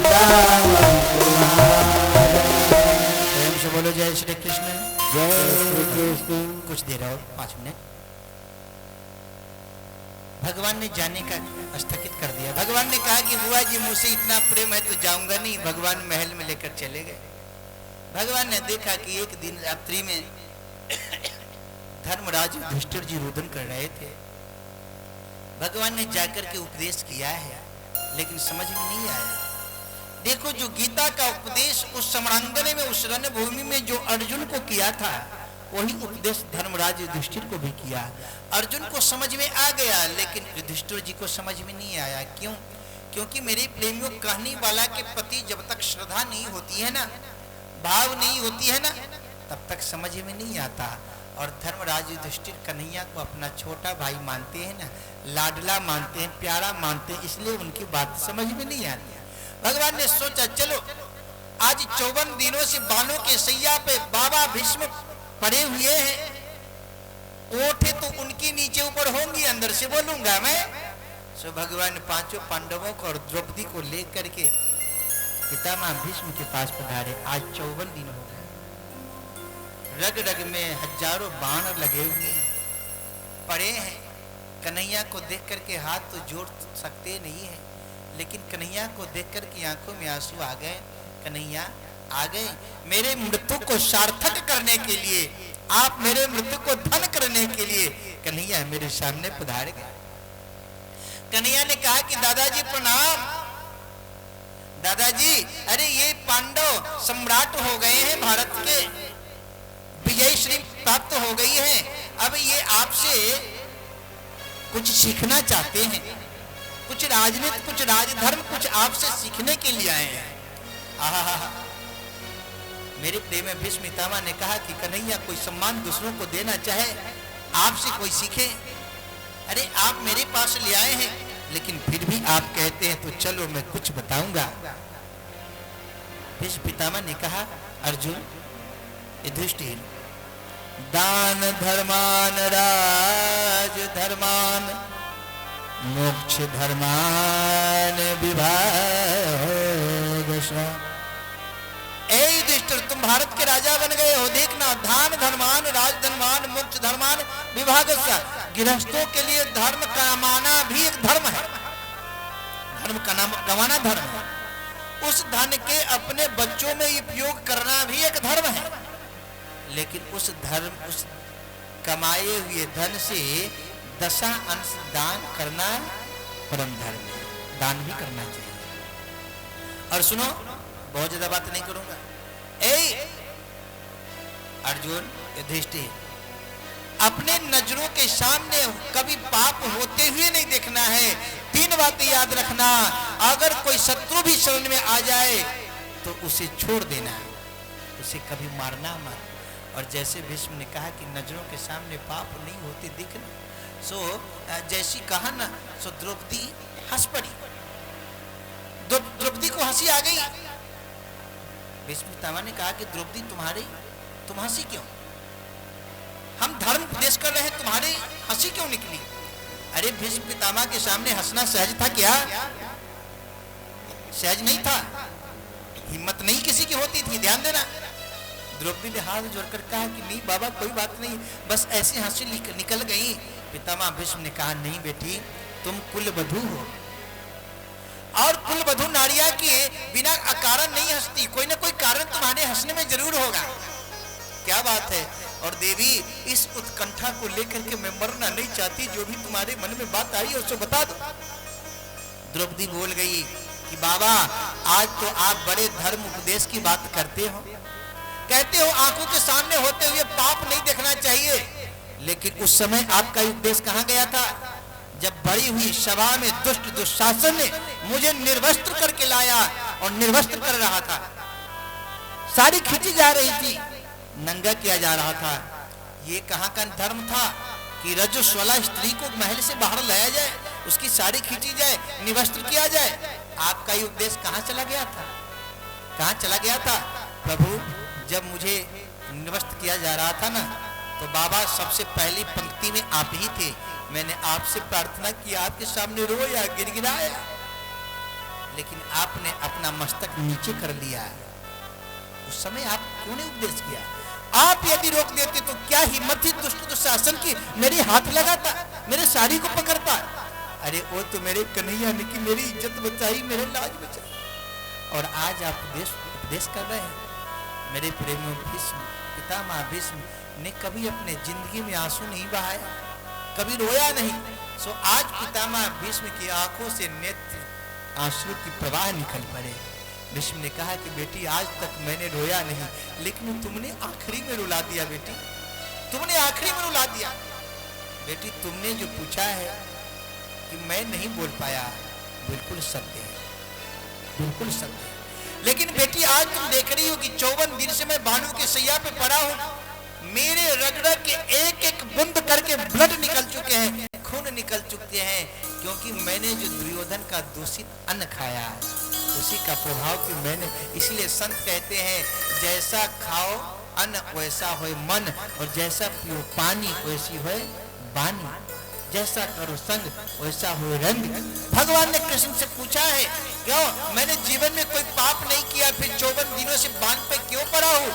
[SPEAKER 2] दामन तुम्हारा।
[SPEAKER 1] प्रेम से बोलो जय श्री कृष्ण।
[SPEAKER 2] जय श्री कृष्ण।
[SPEAKER 1] कुछ देर और 5 मिनट। भगवान ने जाने का स्थगित कर दिया। भगवान ने कहा कि बुआ जी मुझसे इतना प्रेम है तो जाऊंगा नहीं। भगवान महल में लेकर चले गए। भगवान ने देखा कि एक दिन रात्रि में धर्मराज युधिष्ठिर जी रुदन कर रहे थे। भगवान ने जाकर के उपदेश किया है लेकिन समझ में नहीं आया। देखो जो गीता का उपदेश उस समरांगने में, उस रणभूमि में जो अर्जुन को किया था, वही उपदेश धर्मराज युधिष्ठिर को भी किया। अर्जुन को समझ में आ गया लेकिन युधिष्ठिर जी को समझ में नहीं आया। क्यों? क्योंकि मेरे प्रेमियों, कहने वाला के प्रति जब तक श्रद्धा नहीं होती है ना, भाव नहीं होती है ना, तब तक समझ में नहीं आता। और धर्मराज युधिष्ठिर कन्हैया को अपना छोटा भाई मानते हैं ना, लाडला मानते हैं, प्यारा मानते हैं, इसलिए उनकी बात समझ में नहीं आती। भगवान ने सोचा चलो आज 54 दिनों से बालों के सैया पे बाबा भीष्म पड़े हुए हैं। ओठे तो उनकी नीचे ऊपर होंगी, अंदर से बोलूंगा मैं। सो भगवान पांचों पांडवों को और द्रौपदी को लेकर के पितामह भीष्म के पास पधारे। आज 54 दिन हो गए, रग रग में हजारों बाण लगे हुए हैं, पड़े हैं। कन्हैया को देख करके हाथ तो जोड़ सकते नहीं है, लेकिन कन्हैया को देख करके आंखों में आंसू आ गए। कन्हैया आ गए, मेरे मृत्यु को सार्थक करने के लिए, आप मेरे मृत्यु को धन करने के लिए कन्हैया मेरे सामने पधार गए। कन्हैया ने कहा कि दादाजी प्रणाम। दादाजी, अरे ये पांडव सम्राट हो गए हैं, भारत के विजय श्री प्राप्त हो गई है। अब ये आपसे कुछ सीखना चाहते हैं, कुछ राजनीति, कुछ राजधर्म, कुछ आपसे सीखने के लिए आए हैं। आहा, मेरे प्रेम भीष्म पितामह ने कहा कि कन्हैया कोई सम्मान दूसरों को देना चाहे, आपसे कोई सीखे। अरे आप मेरे पास ले आए हैं, लेकिन फिर भी आप कहते हैं तो चलो मैं कुछ बताऊंगा। भीष्म पितामह ने कहा, अर्जुन, युधिष्ठिर, दान धर्मान राज धर्मान मोक्ष धर्मान विभागशः। युधिष्ठिर, तुम भारत के राजा बन गए हो, देखना, दान धर्मान राज धर्मान मोक्ष धर्मान विभागशः। गृहस्थों के लिए धर्म कमाना भी एक धर्म है, धर्म कमाना धर्म है। उस धन के अपने बच्चों में उपयोग करना भी एक धर्म है, लेकिन उस कमाए हुए धन से 10 अंश दान करना परम धर्म है, दान भी करना चाहिए। और सुनो, बहुत ज्यादा बात नहीं करूंगा। अर्जुन, युधिष्ठिर, अपने नजरों के सामने कभी पाप होते हुए नहीं देखना है। 3 बातें याद रखना, अगर कोई शत्रु भी शरण में आ जाए तो उसे छोड़ देना, उसे कभी मारना मत। और जैसे भीष्म ने कहा कि नजरों के सामने पाप नहीं होते दिखना, सो जैसी कहा ना, सो द्रौपदी हंस पड़ी। द्रौपदी को हंसी आ गई। भीष्म पितामह ने कहा कि द्रौपदी, तुम हंसी क्यों? हम धर्म उपदेश कर रहे हैं, तुम्हारी हंसी क्यों निकली? अरे भीष्म पितामह के सामने हंसना सहज था क्या? सहज नहीं था, हिम्मत नहीं किसी की होती थी, ध्यान देना। द्रौपदी ने हाथ जोड़कर कहा कि नहीं बाबा, कोई बात नहीं, बस ऐसी हंसी निकल गई। पितामह भीष्म ने कहा, नहीं बेटी, तुम कुलवधू हो, और कुलवधू नारिया के बिना अकारण नहीं हंसती, कोई ना कोई कारण तुम्हारे हंसने में जरूर होगा। क्या बात है? और देवी, इस उत्कंठा को लेकर के मैं मरना नहीं चाहती, जो भी तुम्हारे मन में बात आई है उसको बता दो। द्रौपदी बोल गई कि बाबा, आज तो आप बड़े धर्म उपदेश की बात करते हो, कहते हो आंखों के सामने होते हुए पाप नहीं देखना चाहिए, लेकिन उस समय आपका उपदेश कहां गया था? जब बड़ी हुई सभा में दुष्ट दुशासन ने मुझे निर्वस्त्र करके लाया और निर्वस्त्र कर रहा था, साड़ी खींची जा रही थी, नंगा किया जा रहा था। ये कहां का धर्म था कि रजस्वला स्त्री को महल से बाहर लाया जाए, उसकी साड़ी खींची जाए, निवस्त्र किया जाए? आपका ये उपदेश कहां चला गया था? कहां चला गया था? प्रभु, जब मुझे निवस्त्र किया जा रहा था ना, तो बाबा सबसे पहली पंक्ति में आप ही थे। मैंने आपसे प्रार्थना की, आपके सामने रोया, गिड़गिड़ाया, लेकिन आपने अपना मस्तक नीचे कर लिया। उस समय आप क्यों नहीं उपदेश किया? आप यदि रोक देते तो क्या हिम्मत थी दुष्ट दुशासन की? मेरे हाथ लगाता, मेरे साड़ी को पकड़ता। अरे वो तो मेरे कन्हैया ने कि मेरी इज्जत बचाई, मेरे लाज बचाई, और आज आप उपदेश कर रहे हैं। मेरे प्रेमी भीष्म, पितामह भीष्म ने कभी अपने जिंदगी में आंसू नहीं बहाया, कभी रोया नहीं। सो आज पितामह भीष्म की आंखों से नेत्र आंसू की प्रवाह निकल पड़े। भीष्म ने कहा कि बेटी, आज तक मैंने रोया नहीं, लेकिन तुमने आखिरी में रुला दिया। बेटी, तुमने आखिरी में रुला दिया। बेटी, तुमने जो पूछा है कि मैं नहीं बोल पाया, बिल्कुल सत्य है, बिल्कुल सत्य है। लेकिन बेटी, आज तुम देख रही हो कि 54 दिन से मैं भानु के सैया पे पड़ा हूं, मेरे रगड़ के एक एक बूंद करके ब्लड निकल चुके हैं, खून निकल चुके हैं, क्योंकि मैंने जो दुर्योधन का दूषित अन्न खाया, उसी का प्रभाव कि मैंने, इसलिए संत कहते हैं जैसा खाओ अन्न वैसा होए मन, और जैसा पियो पानी वैसी होए वाणी, जैसा करो संग वैसा हो रंग। भगवान ने कृष्ण से पूछा है क्यों मैंने जीवन में कोई पाप नहीं किया, फिर 54 दिनों से बांध पे क्यों पड़ा हूँ?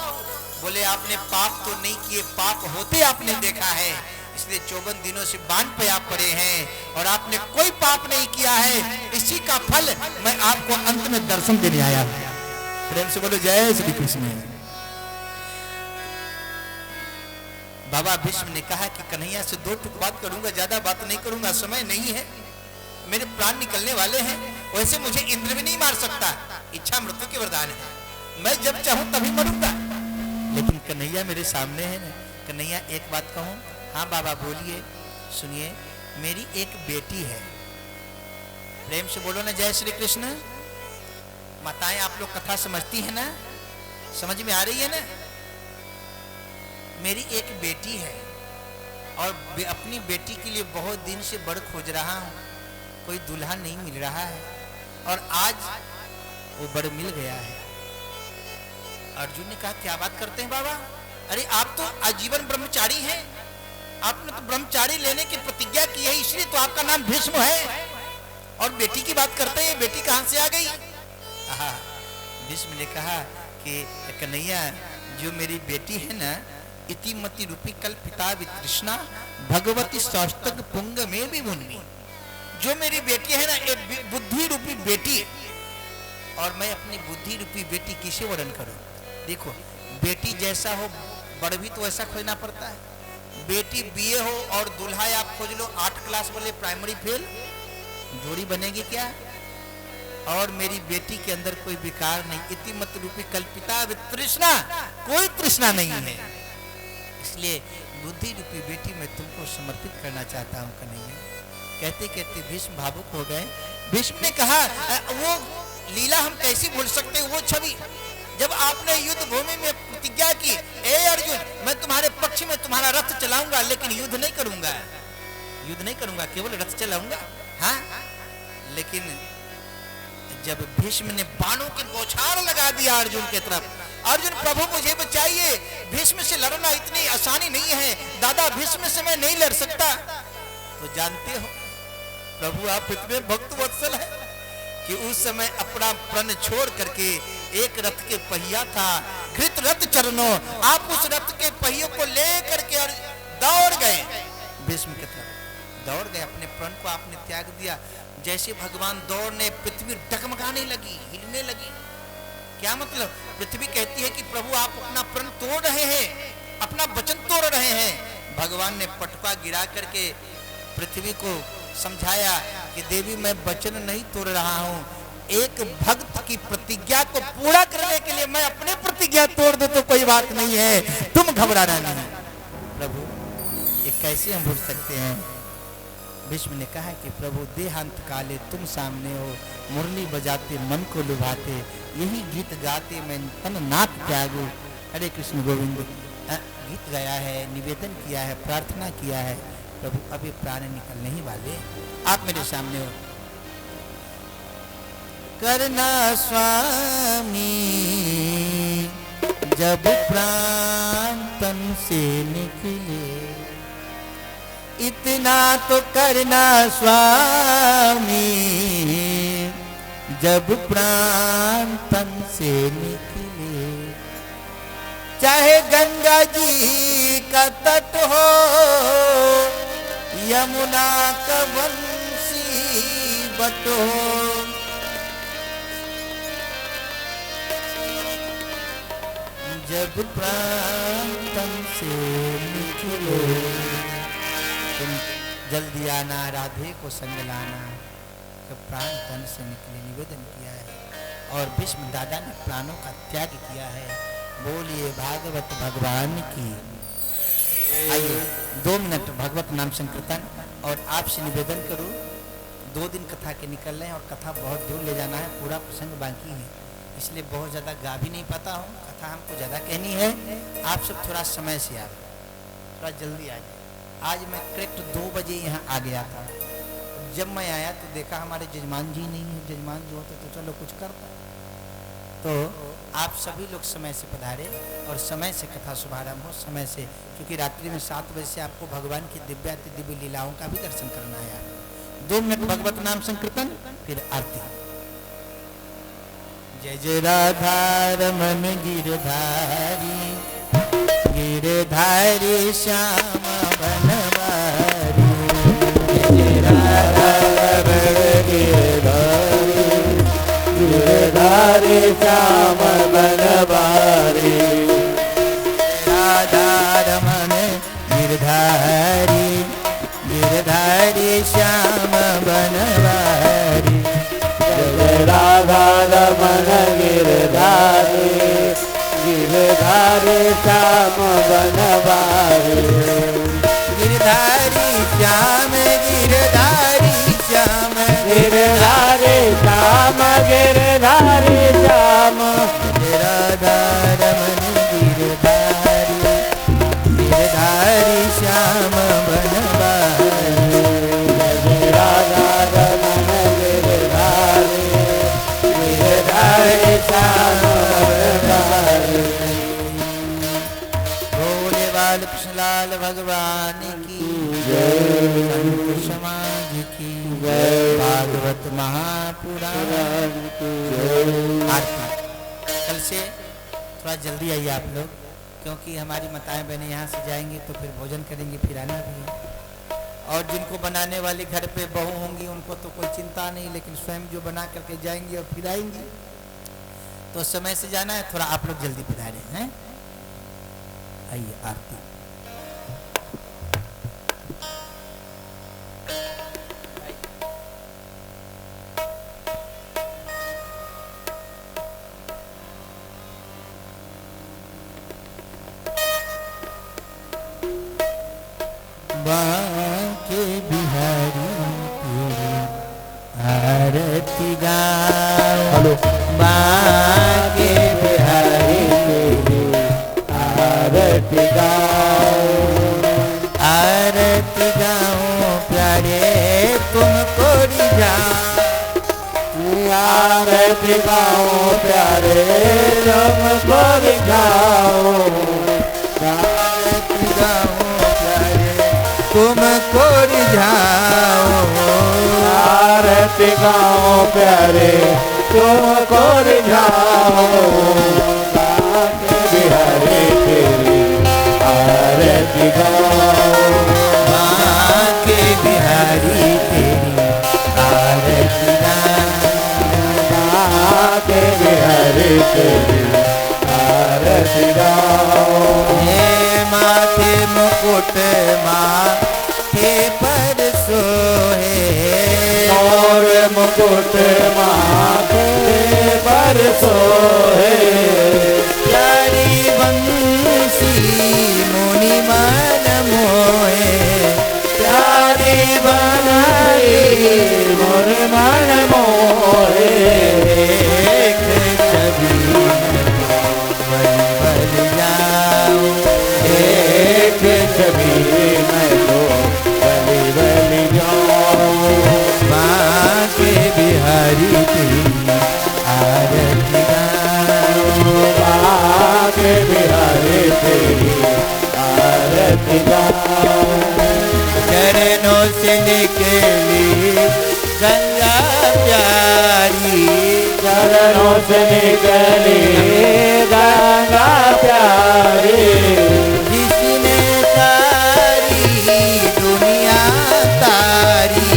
[SPEAKER 1] बोले आपने पाप तो नहीं किए, पाप होते आपने देखा है, इसलिए 54 दिनों से बांध पे आप पड़े हैं, और आपने कोई पाप नहीं किया है, इसी का फल मैं आपको अंत में दर्शन देने आया हूं। प्रेम से बोलो जय श्री कृष्ण। बाबा भीष्म ने कहा कि कन्हैया से 2 टुक बात करूंगा, ज्यादा बात नहीं करूंगा, समय नहीं है, मेरे प्राण निकलने वाले हैं, वैसे मुझे इंद्र भी नहीं मार सकता, इच्छा मृत्यु के वरदान है, मैं जब चाहूं तभी मरूंगा, लेकिन कन्हैया मेरे सामने है ना। कन्हैया एक बात कहूं? हाँ बाबा बोलिए, सुनिए, मेरी एक बेटी है। प्रेम से बोलो ना जय श्री कृष्ण। माताएं आप लोग कथा समझती है ना, समझ में आ रही है ना? मेरी एक बेटी है और अपनी बेटी के लिए बहुत दिन से वर खोज रहा हूं, कोई दूल्हा नहीं मिल रहा है, और आज वो वर मिल गया है। अर्जुन ने कहा क्या बात करते हैं बाबा, अरे आप तो आजीवन ब्रह्मचारी हैं, आपने तो ब्रह्मचारी लेने की प्रतिज्ञा की है, इसलिए तो आपका नाम भीष्म है, और बेटी की बात करते हैं, बेटी कहां से आ गई? भीष्म ने कहा कि कन्हैया जो मेरी बेटी है ना, इतिमति रूपी कल्पिता वितृष्णा भगवती सौष्टक पुंग में भी मुन्नी, जो मेरी बेटी है ना एक बुद्धि रूपी बेटी, और मैं अपनी बुद्धि रूपी बेटी किसे वर्णन करूं? देखो बेटी जैसा हो बड़ भी तो ऐसा खोजना पड़ता है, बेटी बीए हो और दूल्हा आप खोज लो 8 क्लास वाले प्राइमरी फेल, जोड़ी बनेगी क्या? और मेरी बेटी के अंदर कोई विकार नहीं, इतिमत रूपी कल्पिता वितृष्णा, कोई तृष्णा नहीं है, इसलिए बुद्धि रूपी बेटी मैं तुमको समर्पित करना चाहता हूं कन्हैया। कहते कहते भीष्म भावुक हो गए। भीष्म ने कहा वो लीला हम कैसे भूल सकते, वो छवि जब आपने युद्ध भूमि में प्रतिज्ञा की, ए अर्जुन मैं तुम्हारे पक्ष में तुम्हारा रथ चलाऊंगा, लेकिन युद्ध नहीं करूंगा, युद्ध नहीं करूंगा, केवल रथ चलाऊंगा। हाँ, लेकिन जब भीष्म ने बाणों की बौछार लगा दिया अर्जुन की तरफ, अर्जुन प्रभु मुझे बचाइए, भीष्म से लड़ना इतनी आसानी नहीं है, दादा भीष्म से मैं नहीं लड़ सकता। तो जानते हो प्रभु आप इतने भक्त वत्सल है कि उस समय अपना प्रण छोड़ करके, एक रथ के पहिया था, घृत रथ चरणों, आप उस रथ के पहियों को ले करके और दौड़ गए भीष्म की तरफ, दौड़ गए, अपने प्रण को आपने त्याग दिया। जैसे भगवान दौड़ने, पृथ्वी डगमगाने लगी, हिलने लगी। क्या मतलब? पृथ्वी कहती है कि प्रभु आप अपना प्रण तोड़ रहे हैं, अपना वचन तोड़ रहे हैं। भगवान ने पटका गिरा करके पृथ्वी को समझाया कि देवी मैं वचन नहीं तोड़ रहा हूं, एक भक्त की प्रतिज्ञा को पूरा करने के लिए मैं अपने प्रतिज्ञा तोड़ दूं तो कोई बात नहीं है, तुम घबराना नहीं। प्रभु ये कैसे हम भूल सकते हैं? भीष्म ने कहा कि प्रभु देहांत काले तुम सामने हो, मुरली बजाते मन को लुभाते, यही गीत गाते मैं तन नाथ त्यागू। हरे कृष्ण गोविंद गीत गाया है, निवेदन किया है, प्रार्थना किया है, प्रभु अभी प्राण निकलने ही वाले, आप मेरे सामने हो। करना स्वामी जब प्राण तन से निकले, इतना तो करना स्वामी जब प्राण तन से निकले, चाहे गंगा जी का तट हो, यमुना का बंसी बट हो, जब प्राण तन से निकले, तुम जल्दी आना, राधे को संग लाना, तो प्राण तन से निकले, निवेदन किया है। और भीष्म दादा ने प्राणों का त्याग किया है। बोलिए भागवत भगवान की। आइए 2 मिनट भगवत नाम संकीर्तन, और आपसे निवेदन करूं 2 दिन कथा के निकल रहे हैं और कथा बहुत दूर ले जाना है, पूरा प्रसंग बाकी है, इसलिए बहुत ज़्यादा गा भी नहीं पाता हूँ, कथा हमको ज़्यादा कहनी है। आप सब थोड़ा समय से आ, थोड़ा जल्दी आ जाए। आज मैं करेक्ट 2 बजे यहाँ आ गया था, जब मैं आया तो देखा हमारे जजमान जी नहीं है, जजमान जी होते तो चलो कुछ करता। तो आप सभी लोग समय से पधारे और समय से कथा शुभारंभ हो, समय से, क्योंकि रात्रि में 7 बजे से आपको भगवान की दिव्याति दिव्य लीलाओं का भी दर्शन करना है। 2 मिनट भगवत नाम संकीर्तन, फिर आरती। जय जय राधा रमन गिरधारी, गिरधारी श्याम बनवारी। जय राधा रमन गिरधारी,
[SPEAKER 2] गिरधारी श्याम बनवारी।
[SPEAKER 1] राधा रमन गिरधारी, गिरधारी श्याम बनवारी।
[SPEAKER 2] जय राधा रमन गिरधारी, गिरधारी श्याम बनवारी।
[SPEAKER 1] गिरधारी श्याम, गिरधारी श्याम,
[SPEAKER 2] गिरधारी श्याम, गिरधारी श्याम।
[SPEAKER 1] राधा रमन गिरधारी, गिरधारी श्याम बनवारी।
[SPEAKER 2] जय राधा रमन गिरधारी, गिरधारी श्याम बनवारी।
[SPEAKER 1] भोले बाल कृष्णलाल भगवान की
[SPEAKER 2] जय,
[SPEAKER 1] संत समाज की
[SPEAKER 2] जय,
[SPEAKER 1] भागवत महापुराण की
[SPEAKER 2] जय।
[SPEAKER 1] आरती। कल से थोड़ा जल्दी आइए आप लोग, क्योंकि हमारी माताएं बहनें यहाँ से जाएंगी तो फिर भोजन करेंगी, फिर आना भी है। और जिनको बनाने वाली घर पे बहू होंगी उनको तो कोई चिंता नहीं, लेकिन स्वयं जो बना करके जाएंगी और फिर आएंगी तो समय से जाना है। थोड़ा आप लोग जल्दी पधारे हैं। आइए आरती। बांके बिहारी तेरी आरती गाओ, बांके बिहारी तेरी
[SPEAKER 2] आरती गाओ,
[SPEAKER 1] आरती गाओ प्यारे तुमको रिझाओ।
[SPEAKER 2] आरती गाओ प्यारे तुमको रिझाओ।
[SPEAKER 1] आरती गाओ तुमको रिझाओ।
[SPEAKER 2] आरती गाओ प्यारे तुमको रिझाओ। बांके बिहारी तेरी आरती गाओ,
[SPEAKER 1] बांके बिहारी तेरी आरती गाओ।
[SPEAKER 2] बांके बिहारी तेरी आरती गाओ।
[SPEAKER 1] हे माथे मुकुट माथे पर सोहे,
[SPEAKER 2] और मुकुट माथे पर सोहे।
[SPEAKER 1] प्यारी बंसी मुनि मन मोहे,
[SPEAKER 2] प्यारी बनाई मोर मन मोहे।
[SPEAKER 1] एक छवि बल बल जाओ,
[SPEAKER 2] एक छवि मैं तो बलि बलि जाऊं।
[SPEAKER 1] बांके बिहारी तेरी आरती गाओ।
[SPEAKER 2] बांके बिहारी तेरी आरती गाओ।
[SPEAKER 1] चरणों से निकली गंगा प्यारी,
[SPEAKER 2] चरणों से निकली गंगा प्यारी।
[SPEAKER 1] जिसने सारी दुनिया तारी,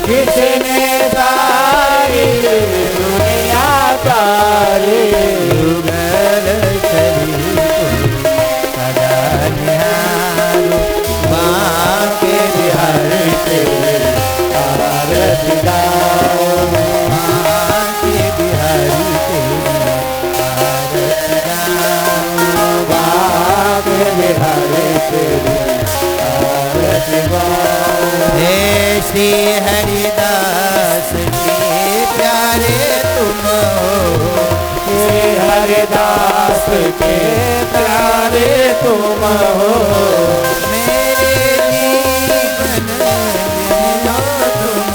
[SPEAKER 2] किसने सारी दुनिया तारी।
[SPEAKER 1] युगल शरीर सदा निहारो, बांके बिहारी तेरी
[SPEAKER 2] आरती गाओ,
[SPEAKER 1] बांके बिहारी तेरी आरती गाओ।
[SPEAKER 2] बांके बिहारी तेरी आरती गाओ।
[SPEAKER 1] हे श्री हरिदास के प्यारे तुम हो,
[SPEAKER 2] श्री हरिदास के प्यारे तुम हो।
[SPEAKER 1] मेरे जीवन में हो तुम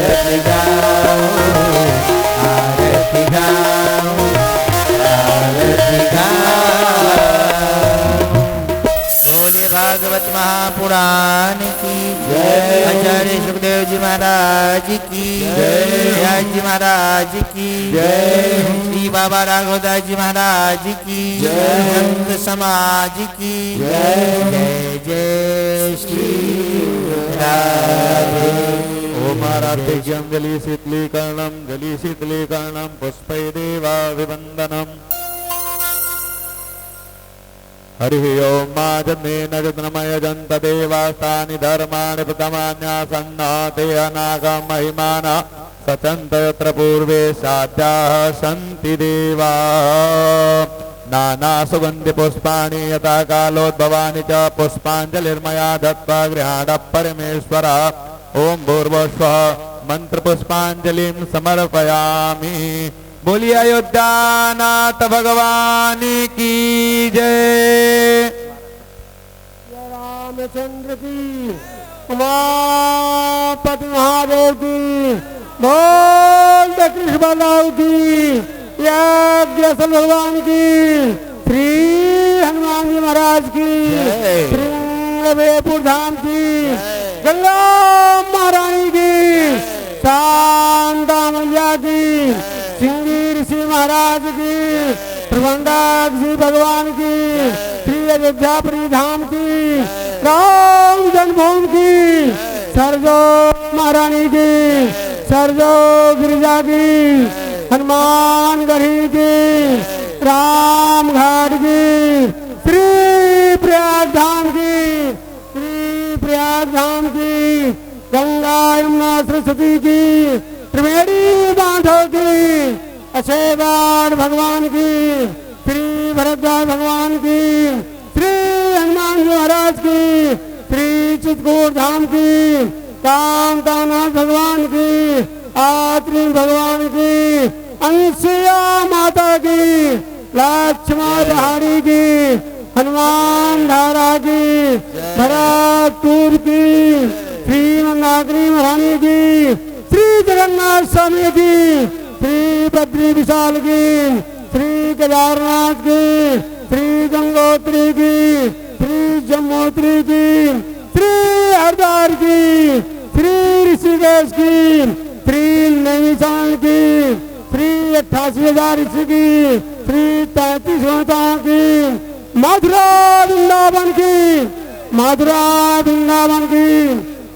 [SPEAKER 2] आरती गाऊं, आरती गाऊं, आरती गाऊं।
[SPEAKER 3] बोले भागवत महापुराण की
[SPEAKER 2] जय।
[SPEAKER 3] आचार्य सुखदेव जी महाराज की
[SPEAKER 2] जय।
[SPEAKER 3] व्यास जी महाराज की
[SPEAKER 2] जय।
[SPEAKER 3] श्री बाबा राघवदास जी महाराज की
[SPEAKER 2] जय।
[SPEAKER 3] संत समाज की
[SPEAKER 2] जय।
[SPEAKER 3] जय जय श्री राधे।
[SPEAKER 2] ओम आराध्यं जलीशीतलीकरणं पुष्पै देवाभिवन्दनम्। हरिः ओम मा जन्मेन जन्मयजन्त देवास्तानि धर्माणि प्रथमान्यासन्न ते अनागं महिमानः सचन्त यत्र पूर्वे साध्याः सन्ति देवा। नानासुगन्धिपुष्पाणि यथा कालोद्भवानि च पुष्पाञ्जलिर्मया दत्त्वा गृहाणः परमेश्वरः। ओम भूर्भुवस्वः मंत्रपुष्पाञ्जलिं समर्पयामि। बोलिए अयोध्यानाथ भगवान की जय।
[SPEAKER 4] रामचंद्र की, उमापति महादेव की, बोल कृष्ण बलराम की, यज्ञ भगवान की, श्री हनुमान जी महाराज की, श्री धाम की, गंगा महारानी की, शांता मैया की, सिंगी ऋषि महाराज की, प्रबंधक श्री भगवान की, श्री अयोध्यापुरी धाम की, राम जन्मभूमि की, सरजो महारानी की, सरजो गिरिजा की, हनुमान गढ़ी की, राम घाट की, श्री प्रयाग धाम की, श्री प्रयाग धाम की, गंगा यमुना सरस्वती की, त्रिवेणी बांधव की, अक्षयवाड़ भगवान की, श्री भरद्वाज भगवान की, श्री हनुमान जी महाराज की, श्री चित्रकूट धाम की, कामतानाथ भगवान की, आत्रि भगवान की, अंशिया माता की, लक्ष्मण पहाड़ी की, हनुमान धारा की, भरतपुर की, श्री मंदाकिनी महारानी की, श्री जगन्नाथ स्वामी की, श्री बद्री विशाल की, श्री केदारनाथ की, श्री गंगोत्री की, श्री जम्मोत्री की, श्री हरिद्वार की, श्री ऋषिकेश की, श्री नैनीताल की, श्री 88,000 ऋषि की, श्री 33 माताओं की, मथुरा वृंदावन की, मथुरा वृंदावन की,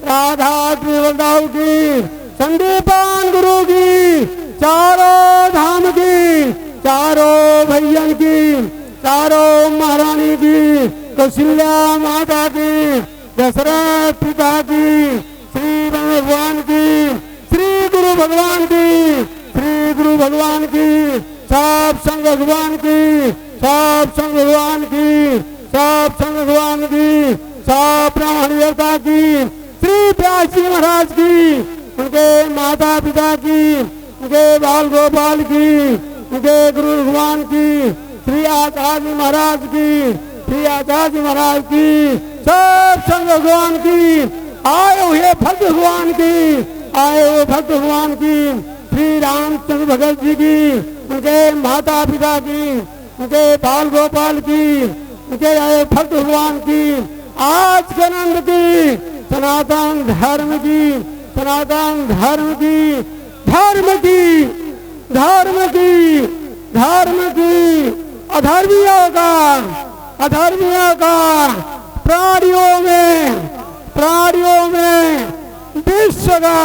[SPEAKER 4] राधा वृंदावन की, संदीपान गुरु की, चारों धाम की, चारों भैयन की, चारों महारानी की, कौशल्या माता की, दशरथ पिता की, श्री भगवान की, श्री गुरु भगवान की, श्री गुरु भगवान की, सब संग भगवान की, सब संग भगवान की, सब संग भगवान की, सब ब्राह्मण देवता की, श्री व्यास जी महाराज की, उनके माता पिता की, उनके बाल गोपाल की, उनके गुरु भगवान की, श्री आचार्य महाराज की, श्री आचार्य महाराज की, सब संग भगवान की, आए हुए भक्त भगवान की, आए हुए भक्त भगवान की, श्री रामचंद्र भगत जी की, उनके माता पिता की, उनके बाल गोपाल की, उनके आए भक्त भगवान की, आज के आनंद की, सनातन धर्म की, सनातन धर्म की, धर्म की, धर्म की, धर्म की, अधर्मियों का, अधर्मियों का, प्राणियों में विश्व का,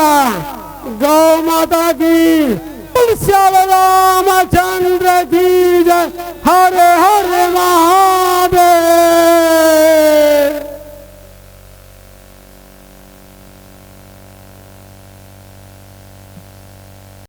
[SPEAKER 4] गौ माता की, रामचंद्र की जय। हरे